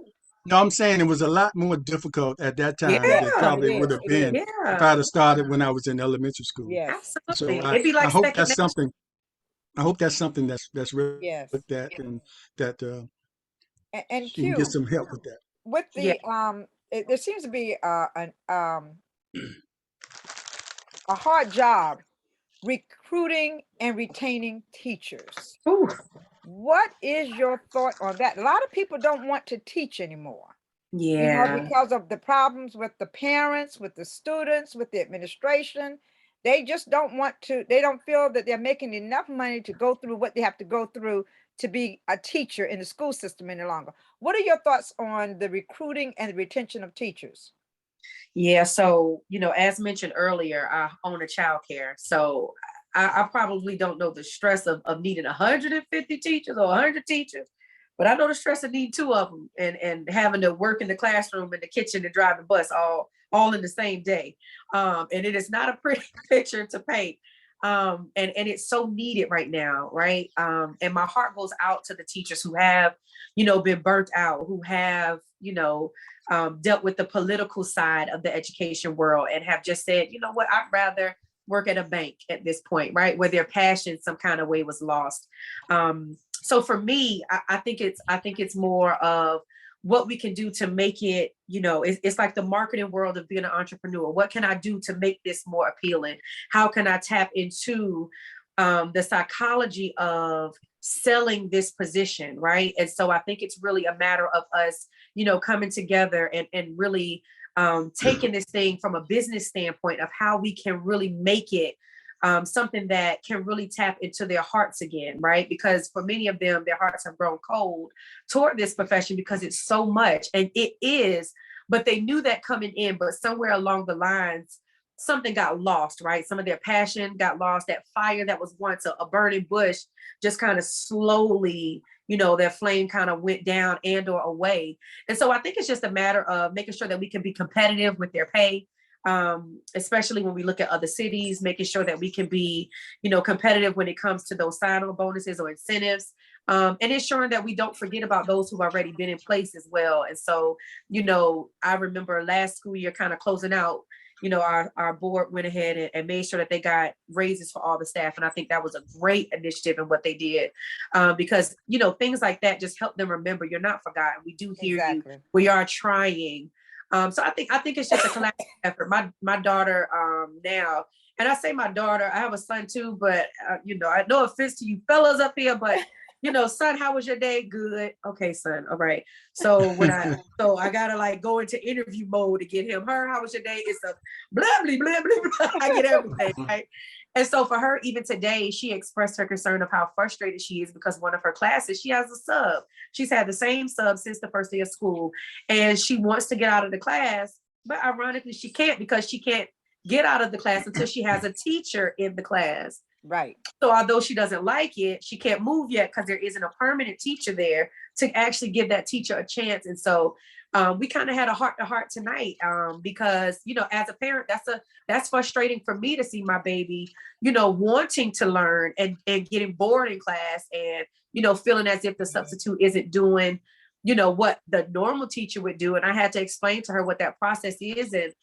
No, I'm saying it was a lot more difficult at that time than Yeah, It probably would is. have It been is. if I'd yeah, have started when I was in elementary school. Yes. So absolutely. It'd be I like hope second that's nature. something. I hope that's something that's Yes. looked at and that And you can get Q, some help with that. with Yeah. the there seems to be a hard job recruiting and retaining teachers. Ooh, What is your thought on that? A lot of people don't want to teach anymore, yeah. because of the problems with the parents, with the students, with the administration. They just don't want to, they don't feel that they're making enough money to go through what they have to go through to be a teacher in the school system any longer. What are your thoughts on the recruiting and the retention of teachers? Yeah. So, as mentioned earlier, I own a childcare. So I probably don't know the stress of needing 150 teachers or 100 teachers, but I know the stress of needing 2 of them and having to work in the classroom, in the kitchen, and drive the bus all in the same day. And it is not a pretty picture to paint. And it's so needed right now, right? And my heart goes out to the teachers who have, been burnt out, who have, dealt with the political side of the education world and have just said, you know what, I'd rather work at a bank at this point, right? Where their passion some kind of way was lost. So for me, I think it's more of what we can do to make it, it's like the marketing world of being an entrepreneur. What can I do to make this more appealing? How can I tap into the psychology of selling this position, right? And so I think it's really a matter of us, coming together and really taking this thing from a business standpoint of how we can really make it something that can really tap into their hearts again, right? Because for many of them, their hearts have grown cold toward this profession because it's so much, and it is, but they knew that coming in, but somewhere along the lines, something got lost, right? Some of their passion got lost. That fire that was once a burning bush just kind of slowly, their flame kind of went down and or away. And so I think it's just a matter of making sure that we can be competitive with their pay, especially when we look at other cities, making sure that we can be, competitive when it comes to those sign-on bonuses or incentives, and ensuring that we don't forget about those who've already been in place as well. And so, I remember last school year kind of closing out, our board went ahead and made sure that they got raises for all the staff. And I think that was a great initiative in what they did, because, things like that just help them remember you're not forgotten. We do hear you. Exactly. We are trying. So I think it's just a collaborative effort. My daughter now, and I say my daughter, I have a son too, but I no offense to you fellas up here, but son, how was your day? Good. Okay, son. All right. So so I gotta like go into interview mode to get him. How was your day? It's a blah blah blah blah blah. I get everything, right? And so for her, even today, she expressed her concern of how frustrated she is because one of her classes, she has a sub. She's had the same sub since the first day of school, and she wants to get out of the class, but ironically, she can't because she can't get out of the class until she has a teacher in the class. Right. So although she doesn't like it, she can't move yet because there isn't a permanent teacher there to actually give that teacher a chance. And so we kind of had a heart-to-heart tonight because, as a parent, that's frustrating for me to see my baby, wanting to learn and getting bored in class and, feeling as if the substitute isn't doing, what the normal teacher would do. And I had to explain to her what that process is and,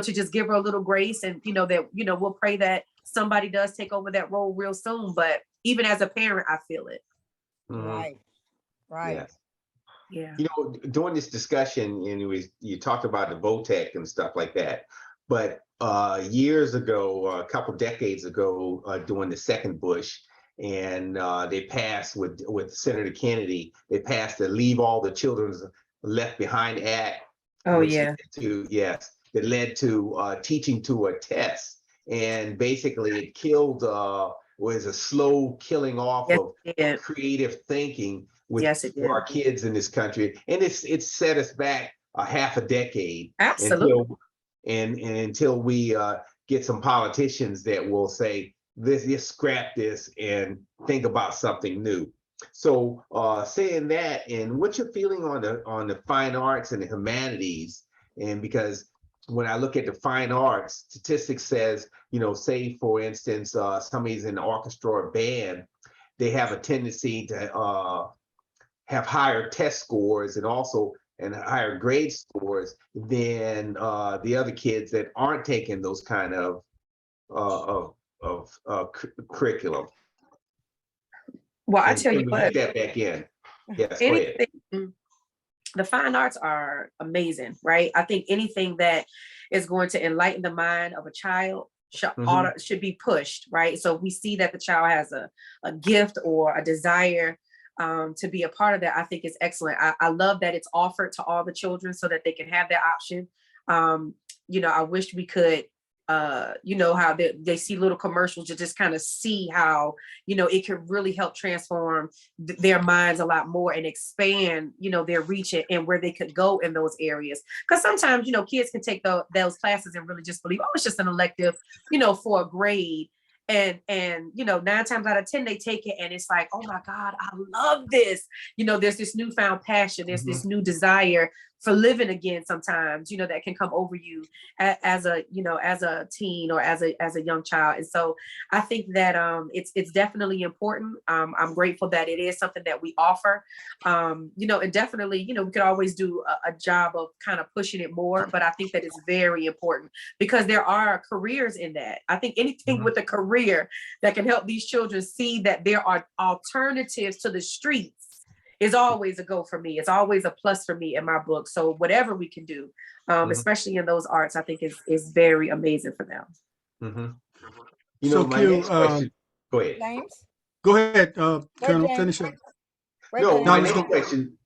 to just give her a little grace and, that, we'll pray that somebody does take over that role real soon. But even as a parent, I feel it. Right. Right. Yeah. Yeah. During this discussion, you talked about the VOTEC and stuff like that, but years ago, a couple decades ago, during the second Bush, and they passed with Senator Kennedy, they passed the Leave All the Children Left Behind Act. Oh, yeah. That led to teaching to a test, and basically it killed was a slow killing off of creative thinking for our kids in this country, and it's set us back a half a decade. Absolutely. Until we get some politicians that will say this, scrap this and think about something new. So saying that, and what's your feeling on the fine arts and the humanities? And because when I look at the fine arts, statistics says, say for instance, somebody's in the orchestra or band, they have a tendency to have higher test scores and higher grade scores than the other kids that aren't taking those kind of curriculum. Well, I tell you what. Get that back in. Yes, go ahead. The fine arts are amazing, right? I think anything that is going to enlighten the mind of a child should be pushed, right? So if we see that the child has a gift or a desire to be a part of that, I think it's excellent. I love that it's offered to all the children so that they can have that option. I wish we could, how they see little commercials to just kind of see how, it can really help transform their minds a lot more and expand, their reach and where they could go in those areas. Because sometimes, kids can take those classes and really just believe, oh, it's just an elective, for a grade. And 9 times out of 10, they take it and it's like, oh my God, I love this. There's this newfound passion. There's this new desire for living again sometimes, that can come over you as a teen or as a young child. And so I think that it's definitely important. I'm grateful that it is something that we offer, and definitely, we could always do a job of kind of pushing it more, but I think that it's very important because there are careers in that. I think anything with a career that can help these children see that there are alternatives to the streets is always a go for me. It's always a plus for me in my book. So whatever we can do, especially in those arts, I think is very amazing for them. So my Q, next question, go ahead. James? Go ahead, Colonel, James. finish up. No, my next question,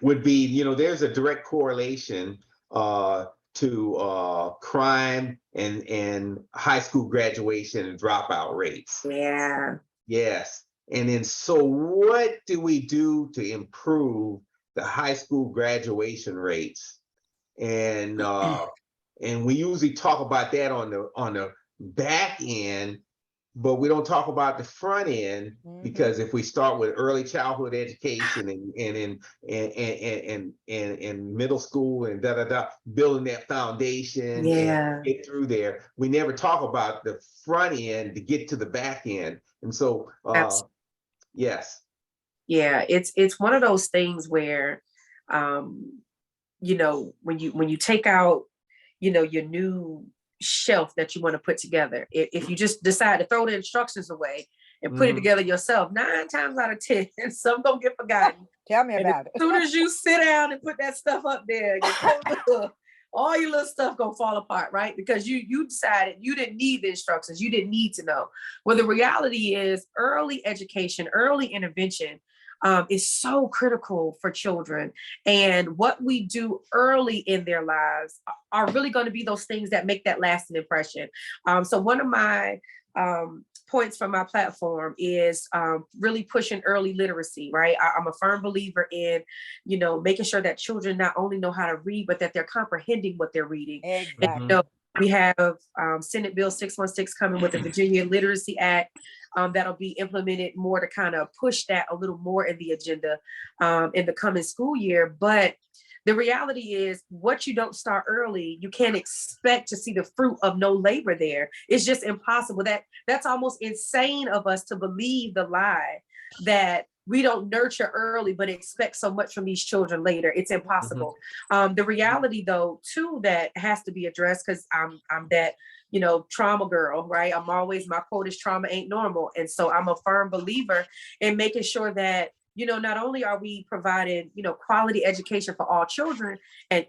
would be, there's a direct correlation to crime and high school graduation and dropout rates. Yeah. Yes. And then, so what do we do to improve the high school graduation rates? And we usually talk about that on the back end, but we don't talk about the front end, because if we start with early childhood education and in middle school and building that foundation and get through there, we never talk about the front end to get to the back end. And so, yes. Yeah, it's one of those things where, when you take out, your new shelf that you want to put together, if you just decide to throw the instructions away and put it together yourself, 9 times out of 10, some don't get forgotten. Tell me about it. As soon as you sit down and put that stuff up there, you close the door, all your little stuff gonna fall apart, right? Because you decided you didn't need the instructions, you didn't need to know. Well, the reality is early education, early intervention is so critical for children. And what we do early in their lives are really going to be those things that make that lasting impression. So one of my points from my platform is really pushing early literacy, right? I'm a firm believer in, making sure that children not only know how to read, but that they're comprehending what they're reading. Exactly. And, we have Senate Bill 616 coming with the Virginia Literacy Act that'll be implemented more to kind of push that a little more in the agenda in the coming school year. But the reality is what you don't start early, you can't expect to see the fruit of no labor there. It's just impossible. That's almost insane of us to believe the lie that we don't nurture early, but expect so much from these children later. It's impossible. The reality though, too, that has to be addressed, because I'm that, trauma girl, right? My quote is trauma ain't normal. And so I'm a firm believer in making sure that, not only are we providing, quality education for all children and,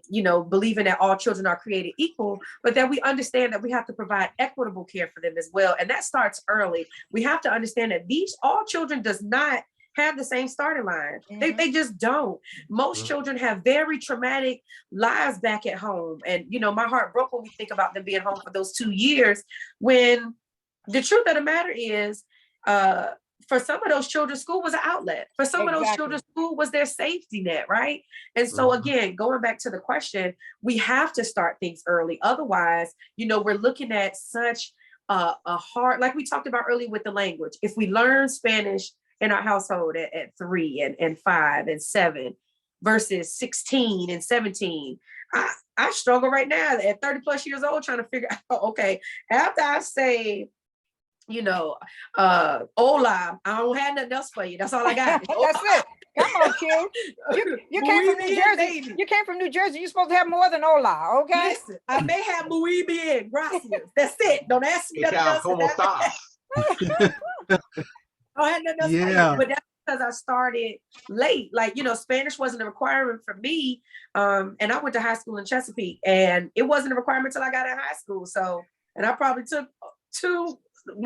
believing that all children are created equal, but that we understand that we have to provide equitable care for them as well. And that starts early. We have to understand that all children does not have the same starting line. Mm-hmm. They just don't. Most children have very traumatic lives back at home. And, my heart broke when we think about them being home for those 2 years, when the truth of the matter is, for some of those children, school was an outlet. For some of those children, school was their safety net, right? And so again, going back to the question, we have to start things early. Otherwise, we're looking at such a hard, like we talked about earlier with the language. If we learn Spanish in our household at 3 and 5 and 7 versus 16 and 17, I struggle right now at 30 plus years old trying to figure out, okay, after I say, hola, I don't have nothing else for you. That's all I got. That's it. Come on, Q. You came from New Jersey. Baby. You came from New Jersey. You're supposed to have more than hola, okay? Listen, I may have muy bien, gracias. That's it. Don't ask me nothing else. I had nothing else for you, but that's because I started late. Like, Spanish wasn't a requirement for me. And I went to high school in Chesapeake, and it wasn't a requirement until I got in high school. So, and I probably took 2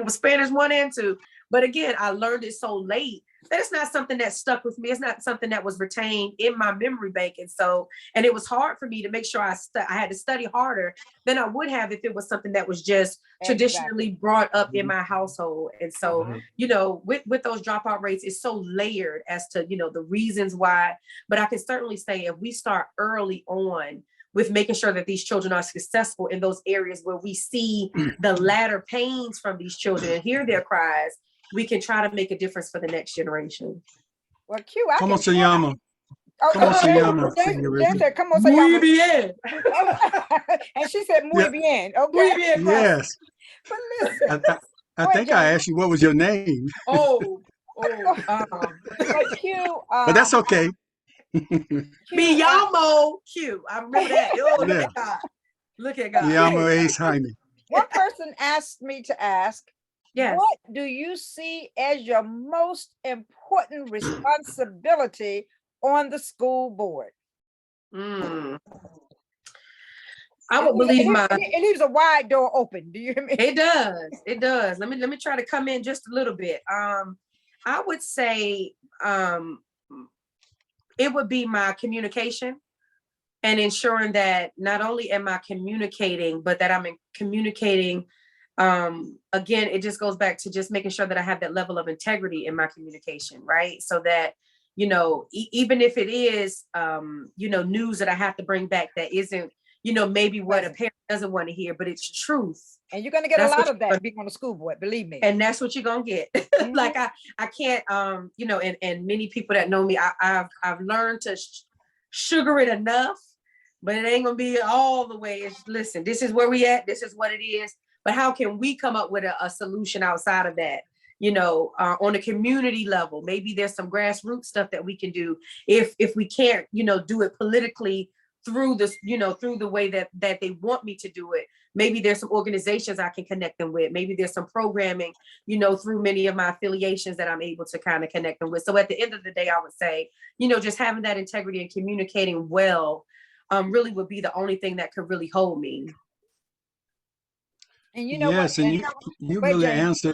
Spanish 1 and 2. But again, I learned it so late that it's not something that stuck with me. It's not something that was retained in my memory bank. And it was hard for me to make sure I had to study harder than I would have if it was something that was just traditionally brought up in my household. And so, with those dropout rates, it's so layered as to, the reasons why. But I can certainly say if we start early on with making sure that these children are successful in those areas where we see the latter pains from these children and hear their cries, we can try to make a difference for the next generation. Well, Q, Como se llama? Oh, ¿Cómo se llama, Jen said, "Cómo se Muy llama?" bien. And she said, "Muy bien." Okay. Muy bien. Yes. But listen, I think I asked you what was your name, but Q, but that's okay. Me llamo Q. I remember that. Oh, look at God. Look at God. Me llamo Ace Jaime. one person asked me to ask, Yes. what do you see as your most important responsibility on the school board? I would believe it leaves a wide door open. Do you hear me? It does. It does. Let me try to come in just a little bit. I would say it would be my communication and ensuring that not only am I communicating, but that I'm communicating. Again, it just goes back to just making sure that I have that level of integrity in my communication, right? So that, even if it is, news that I have to bring back that isn't, maybe what a parent doesn't want to hear, but it's truth. And you're going to get a lot of that being on the school board, believe me. And that's what you're going to get. Like I can't, and many people that know me, I've learned to sugar it enough, but it ain't going to be all the way. Listen, this is where we at. This is what it is. But how can we come up with a solution outside of that? On a community level, maybe there's some grassroots stuff that we can do. If we can't, do it politically through this, through the way that they want me to do it. Maybe there's some organizations I can connect them with. Maybe there's some programming, through many of my affiliations that I'm able to kind of connect them with. So at the end of the day, I would say, just having that integrity and communicating well really would be the only thing that could really hold me. And you know what? Yes, and you Wait, really James.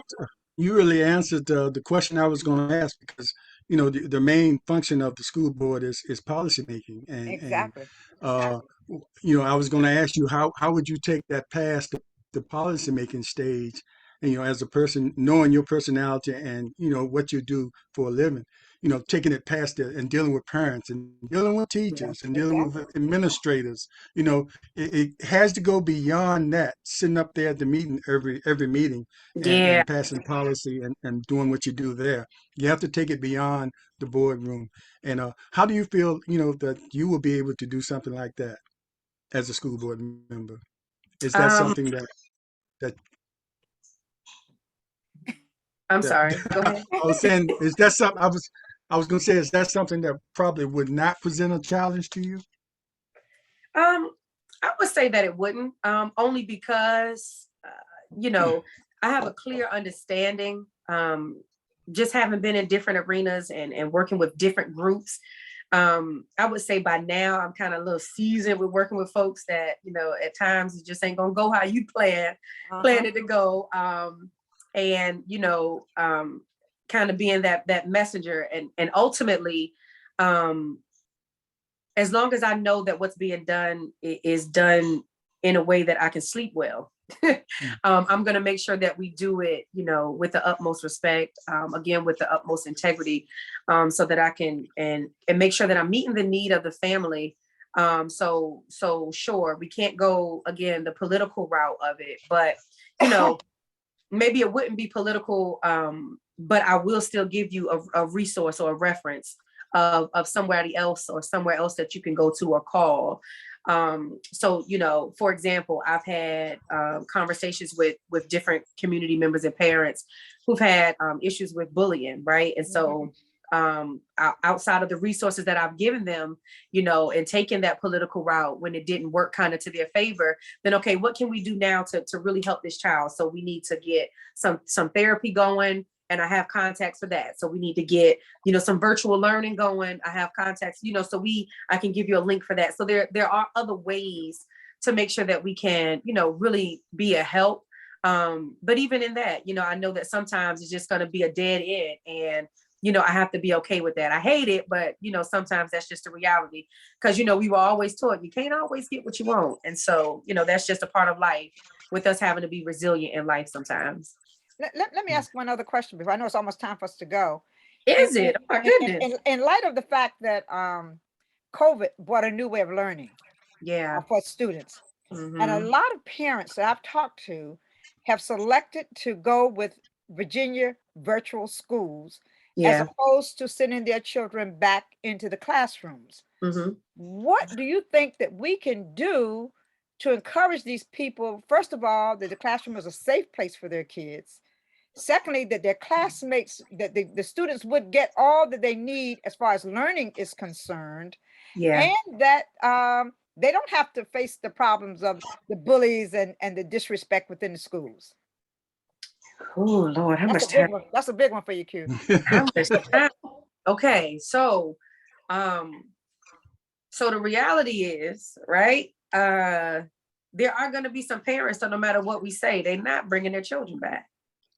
answered the question I was going to ask, because the main function of the school board is policy making, and Exactly. uh, I was going to ask you how would you take that past the policy making stage, and as a person, knowing your personality and what you do for a living, taking it past it and dealing with parents and dealing with Yeah. teachers and dealing with Exactly. administrators. It has to go beyond that, sitting up there at the meeting, every meeting, Yeah. and passing policy and doing what you do there. You have to take it beyond the boardroom. And how do you feel, that you will be able to do something like that as a school board member? Is that Um, something that I'm that sorry. Go ahead. I was saying, is that something I was going to say, is that something that probably would not present a challenge to you? I would say that it wouldn't, only because, I have a clear understanding, just having been in different arenas and working with different groups. I would say by now I'm kind of a little seasoned with working with folks that, at times it just ain't gonna go how you plan it to go. And, kind of being that messenger and ultimately, as long as I know that what's being done is done in a way that I can sleep well, I'm going to make sure that we do it, with the utmost respect, again, with the utmost integrity, so that I can and make sure that I'm meeting the need of the family. So sure, we can't go again the political route of it, but maybe it wouldn't be political, but I will still give you a resource or a reference of somebody else or somewhere else that you can go to or call. So, for example, I've had conversations with different community members and parents who've had issues with bullying, right? And so outside of the resources that I've given them, and taking that political route when it didn't work kind of to their favor, then okay, what can we do now to really help this child? So we need to get some therapy going. And I have contacts for that. So we need to get, some virtual learning going. I have contacts, so I can give you a link for that. So there are other ways to make sure that we can, really be a help. But even in that, I know that sometimes it's just going to be a dead end, and, I have to be okay with that. I hate it, but, sometimes that's just a reality, because, we were always taught you can't always get what you want. And so, that's just a part of life, with us having to be resilient in life sometimes. Let me ask one other question before I know it's almost time for us to go. Is it? Oh my goodness. In light of the fact that COVID brought a new way of learning Yeah. for students, and a Mhm. lot of parents that I've talked to have selected to go with Virginia virtual schools as Yeah. opposed to sending their children back into the classrooms. Mhm. What do you think that we can do to encourage these people? First of all, that the classroom is a safe place for their kids. Secondly, that their classmates, that the students would get all that they need as far as learning is concerned, Yeah. and that they don't have to face the problems of the bullies and the disrespect within the schools. Oh Lord, how That's much a big time? one. That's a big one for you, Q. How much time? Okay, um, so the reality is, right? There are going to be some parents, so no matter what we say, they're not bringing their children back.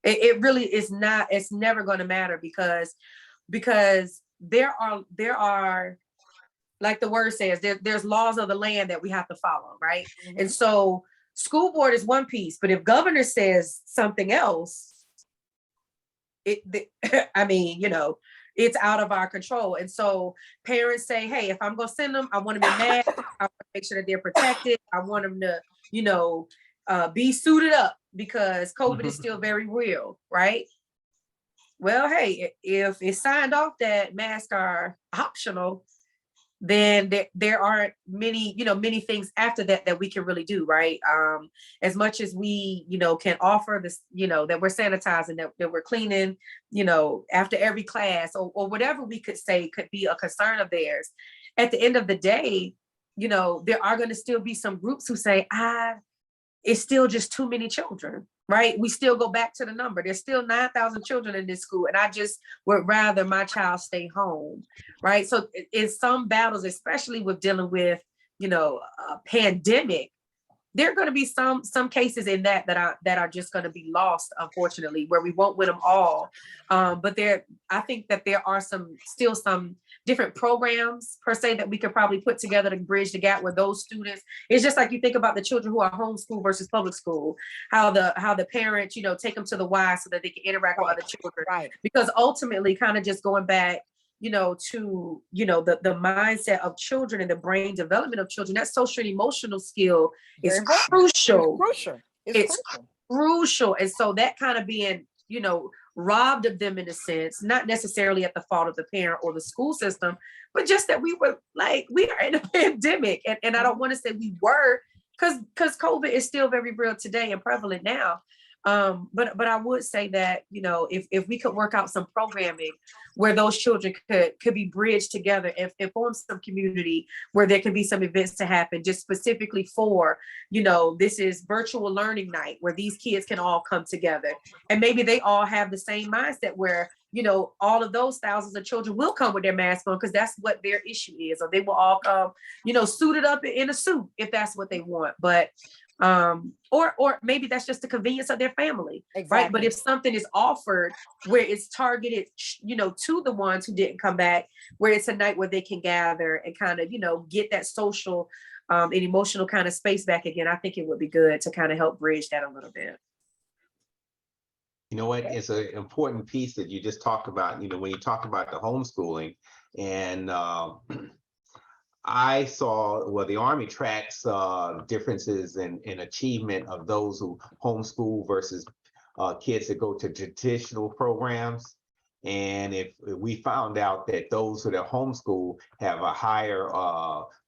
It really is not. It's never going to matter because there are, like the word says, there's laws of the land that we have to follow, right? And so school board is one piece, but if governor says something else, I mean, it's out of our control. And so parents say, hey, if I'm gonna send them, I want them in mask. I want to make sure that they're protected. I want them to, be suited up because COVID is still very real, right? Well, hey, if it's signed off that masks are optional, then there aren't many things after that we can really do, right? As much as we, can offer this, that we're sanitizing, that we're cleaning, after every class or whatever we could say could be a concern of theirs. At the end of the day, there are going to still be some groups who say, it's still just too many children, right? We still go back to the number. There's still 9,000 children in this school, and I just would rather my child stay home, right? So in some battles, especially with dealing with, pandemic, there are going to be some cases in that are just going to be lost, unfortunately, where we won't win them all. But I think that there are still some different programs per se that we could probably put together to bridge the gap with those students. It's just like you think about the children who are homeschool versus public school, how the parents, take them to the Y so that they can interact with other children. Right. Because ultimately, kind of just going back, to the mindset of children and the brain development of children, that social and emotional skill is crucial. It's crucial. And so that kind of being, robbed of them in a sense, not necessarily at the fault of the parent or the school system, but just that we are in a pandemic. And I don't want to say we were, because COVID is still very real today and prevalent now. But I would say that, if we could work out some programming where those children could be bridged together and form some community where there can be some events to happen just specifically for, this is virtual learning night where these kids can all come together. And maybe they all have the same mindset where, all of those thousands of children will come with their mask on because that's what their issue is, or they will all come, suited up in a suit if that's what they want. But or maybe that's just the convenience of their family. Exactly. Right? But if something is offered where it's targeted, to the ones who didn't come back, where it's a night where they can gather and kind of, get that social and emotional kind of space back again, I think it would be good to kind of help bridge that a little bit. You know what? It's an important piece that you just talked about, when you talk about the homeschooling. And I saw, the Army tracks differences in achievement of those who homeschool versus kids that go to traditional programs. And if we found out that those who are homeschool have a higher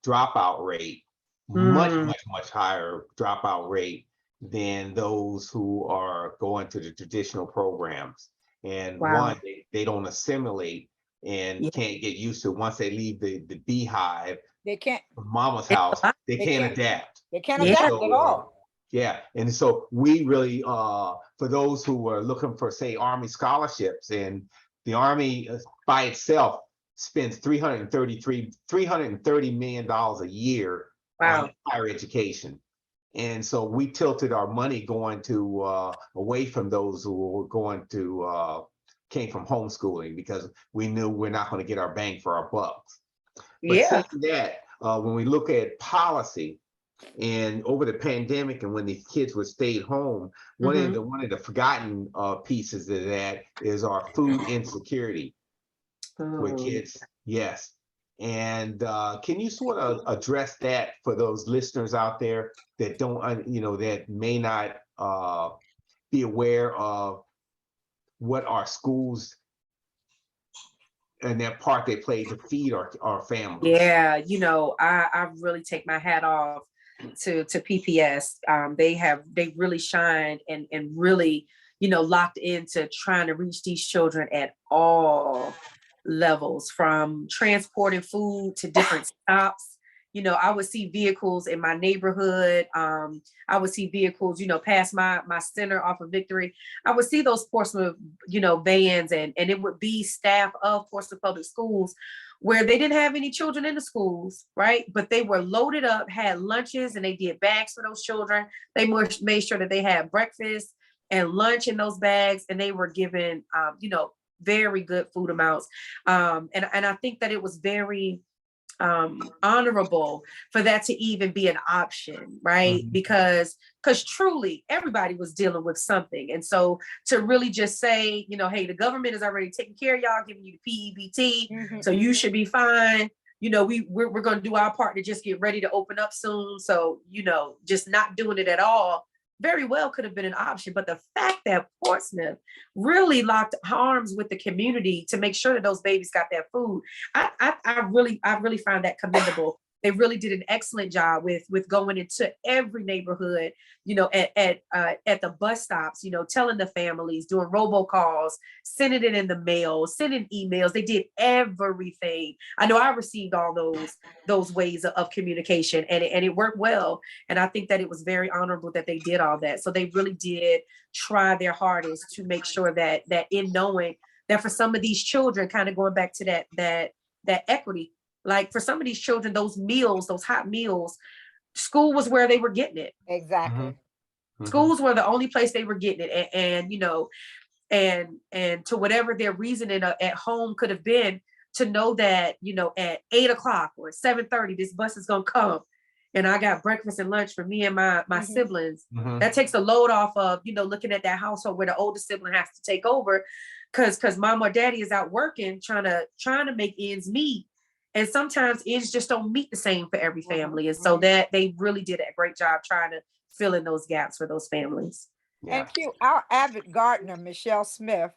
dropout rate, much higher dropout rate than those who are going to the traditional programs. And one, they don't assimilate and can't get used to, once they leave the beehive, they can't, mama's house, they can't adapt. They can't adapt at all. Yeah, and so we really, for those who are looking for, say, Army scholarships, and the Army by itself spends $330 million a year on higher education. And so we tilted our money going to away from those who were going to came from homeschooling, because we knew we're not going to get our bang for our bucks. But saying that, when we look at policy and over the pandemic and when these kids were stayed home, one of the forgotten pieces of that is our food insecurity with kids. Yes. And can you sort of address that for those listeners out there that don't, that may not be aware of what our schools and that part they play to feed our families? Yeah, I really take my hat off to PPS. They really shined and really, locked into trying to reach these children at all levels, from transporting food to different stops. I would see vehicles in my neighborhood. I would see vehicles, past my center off of Victory. I would see those Portsmouth, vans, and it would be staff of Portsmouth Public Schools where they didn't have any children in the schools, right? But they were loaded up, had lunches, and they did bags for those children. They made sure that they had breakfast and lunch in those bags, and they were given, very good food amounts. And I think that it was very honorable for that to even be an option, right? Because truly everybody was dealing with something. And so to really just say, hey, the government is already taking care of y'all, giving you the PEBT, so you should be fine. We're going to do our part to just get ready to open up soon. So, just not doing it at all very well could have been an option. But the fact that Portsmouth really locked arms with the community to make sure that those babies got their food, I really find that commendable. They really did an excellent job with going into every neighborhood, at the bus stops, telling the families, doing robocalls, sending it in the mail, sending emails. They did everything. I know I received all those ways of communication, and it worked well. And I think that it was very honorable that they did all that. So they really did try their hardest to make sure that in knowing that for some of these children, kind of going back to that equity Like for some of these children, those meals, those hot meals, school was where they were getting it. Exactly. Schools were the only place they were getting it. And you know, and to whatever their reasoning at home could have been, to know that, you know, at 8 o'clock or 7:30, this bus is gonna come and I got breakfast and lunch for me and my siblings. That takes the load off of, you know, looking at that household where the oldest sibling has to take over because mom or daddy is out working, trying to make ends meet. And sometimes ends just don't meet the same for every family. And so that they really did a great job trying to fill in those gaps for those families. Yeah. And Q, our avid gardener, Michelle Smith,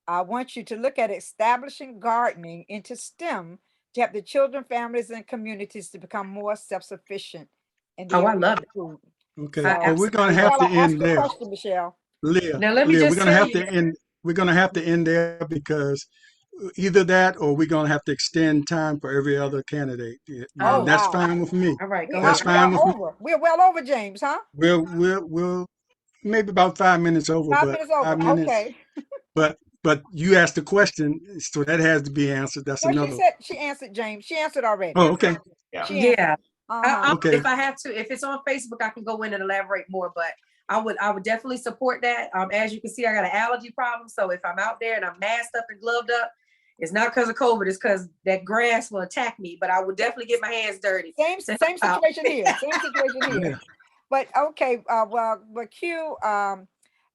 I want you to look at establishing gardening into STEM to help the children, families, and communities to become more self-sufficient. And Oh, I love it. food. Okay, So, well, we're gonna have to Michelle, I asked end the there. question, Michelle. Leah, Now, let me Leah, just we're gonna tell have you. to end. We're gonna have to end there because either that or we're gonna have to extend time for every other candidate. Yeah, Oh, and that's wow. fine with me. All right, go That's ahead. fine with me. Over. We're well over, James, huh? We'll maybe about 5 minutes over, 5 but minutes over. 5 minutes. Okay. But you asked the question, so that has to be answered. That's No, she another. said she answered, James. She answered already. Oh, okay. Yeah. She answered. Yeah. Okay. If I have to, if it's on Facebook, I can go in and elaborate more, but I would definitely support that. As you can see, I got an allergy problem. So if I'm out there and I'm masked up and gloved up, it's not because of COVID, it's because that grass will attack me, but I would definitely get my hands dirty. Same situation here. Same situation here. Yeah. But okay, well, Q,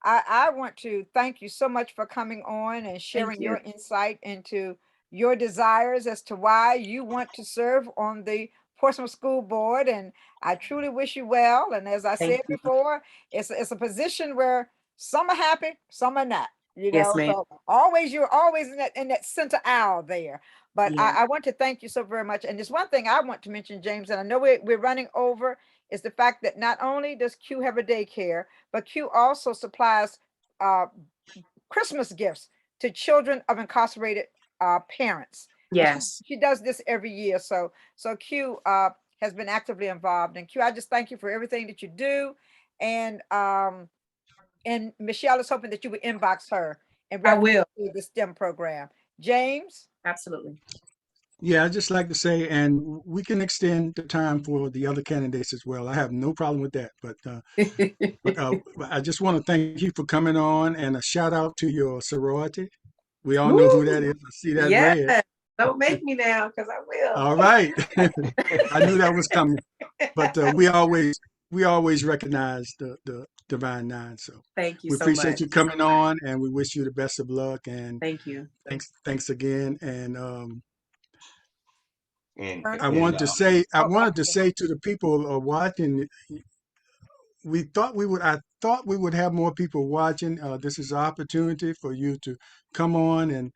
I want to thank you so much for coming on and sharing you. your insight into your desires as to why you want to serve on the Portsmouth School Board. And I truly wish you well. And as I Thank said you. before, it's a position where some are happy, some are not. You Yes, know, ma'am. so you're always in that center aisle there. But Yeah. I want to thank you so very much. And there's one thing I want to mention, James, and I know we're running over, is the fact that not only does Q have a daycare, but Q also supplies Christmas gifts to children of incarcerated parents. And Yes. she does this every year. So Q has been actively involved. And Q, I just thank you for everything that you do. And Michelle is hoping that you would inbox her and I will. to the STEM program. James? Absolutely. Yeah, I'd just like to say, and we can extend the time for the other candidates as well. I have no problem with that. But I just want to thank you for coming on, and a shout out to your sorority. We all know who that is. I see that red. Yeah. Don't make me now, because I will. All right. I knew that was coming. But we always recognize the Divine Nine. So Thank you we so appreciate much. you coming on, and we wish you the best of luck. And Thank you. thanks again. And And, I wanted to say to the people watching, I thought we would have more people watching. This is an opportunity for you to come on and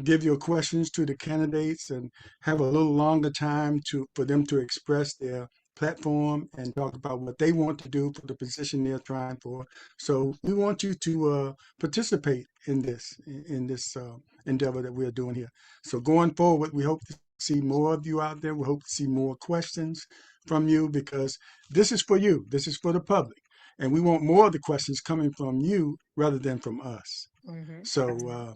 give your questions to the candidates and have a little longer time for them to express their platform and talk about what they want to do for the position they're trying for. So we want you to participate in this endeavor that we're doing here. So going forward, we hope to see more of you out there. We hope to see more questions from you, because this is for you. This is for the public. And we want more of the questions coming from you rather than from us. So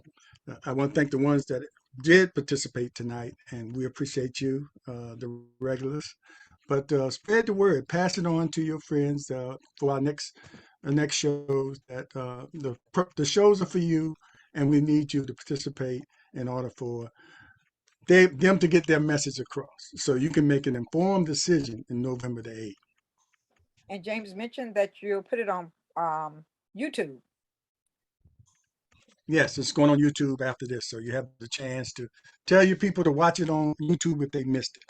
I want to thank the ones that did participate tonight, and we appreciate you, the regulars. But spread the word, pass it on to your friends for our next shows. That the shows are for you, and we need you to participate in order for them to get their message across, so you can make an informed decision in November the 8th. And James mentioned that you'll put it on YouTube. Yes, it's going on YouTube after this, so you have the chance to tell your people to watch it on YouTube if they missed it.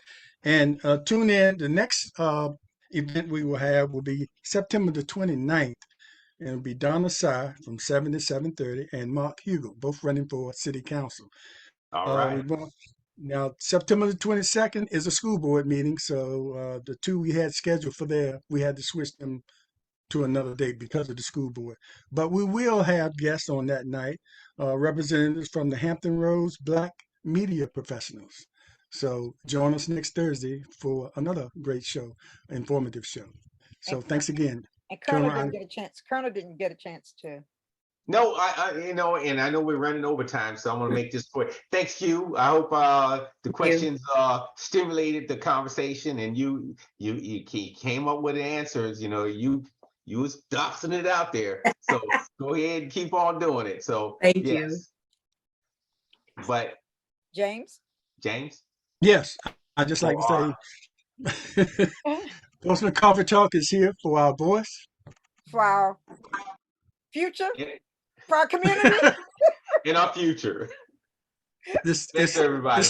And tune in. The next event we will have will be September the 29th, and it'll be Donna Sy from 7 to 7:30, and Mark Hugo, both running for City Council. all right. Now, September the 22nd is a school board meeting, so the two we had scheduled for there, we had to switch them to another date because of the school board. But we will have guests on that night, representatives from the Hampton Roads Black Media Professionals. So join us next Thursday for another great show, informative show. So thanks again. And Colonel didn't get a chance. Colonel didn't get a chance to. No, and I know we're running overtime, so I'm gonna make this quick. Thanks, Q. I hope the questions stimulated the conversation, and you came up with answers. You was doxing it out there. So go ahead and keep on doing it. So Thank yes. you. But James? Yes, I just like to say, Portsmouth Coffee Talk is here for our voice. For our future, Yeah. for our community. In our future. This Thanks, everybody.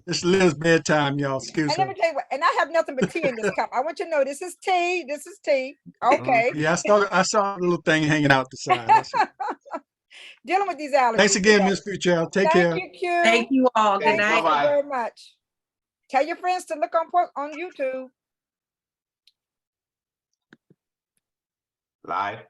This Liz's bedtime, y'all. Excuse And let me. me tell you what, and I have nothing but tea in this cup. I want you to know this is tea. This is tea. Okay. Yeah, I saw a little thing hanging out the side. That's it. Dealing with these allergies. Thanks again, today. Miss Futrell. Take Thank care. you, Q. Thank you all. Good Thanks, night. bye-bye. Thank you very much. Tell your friends to look on YouTube. Live.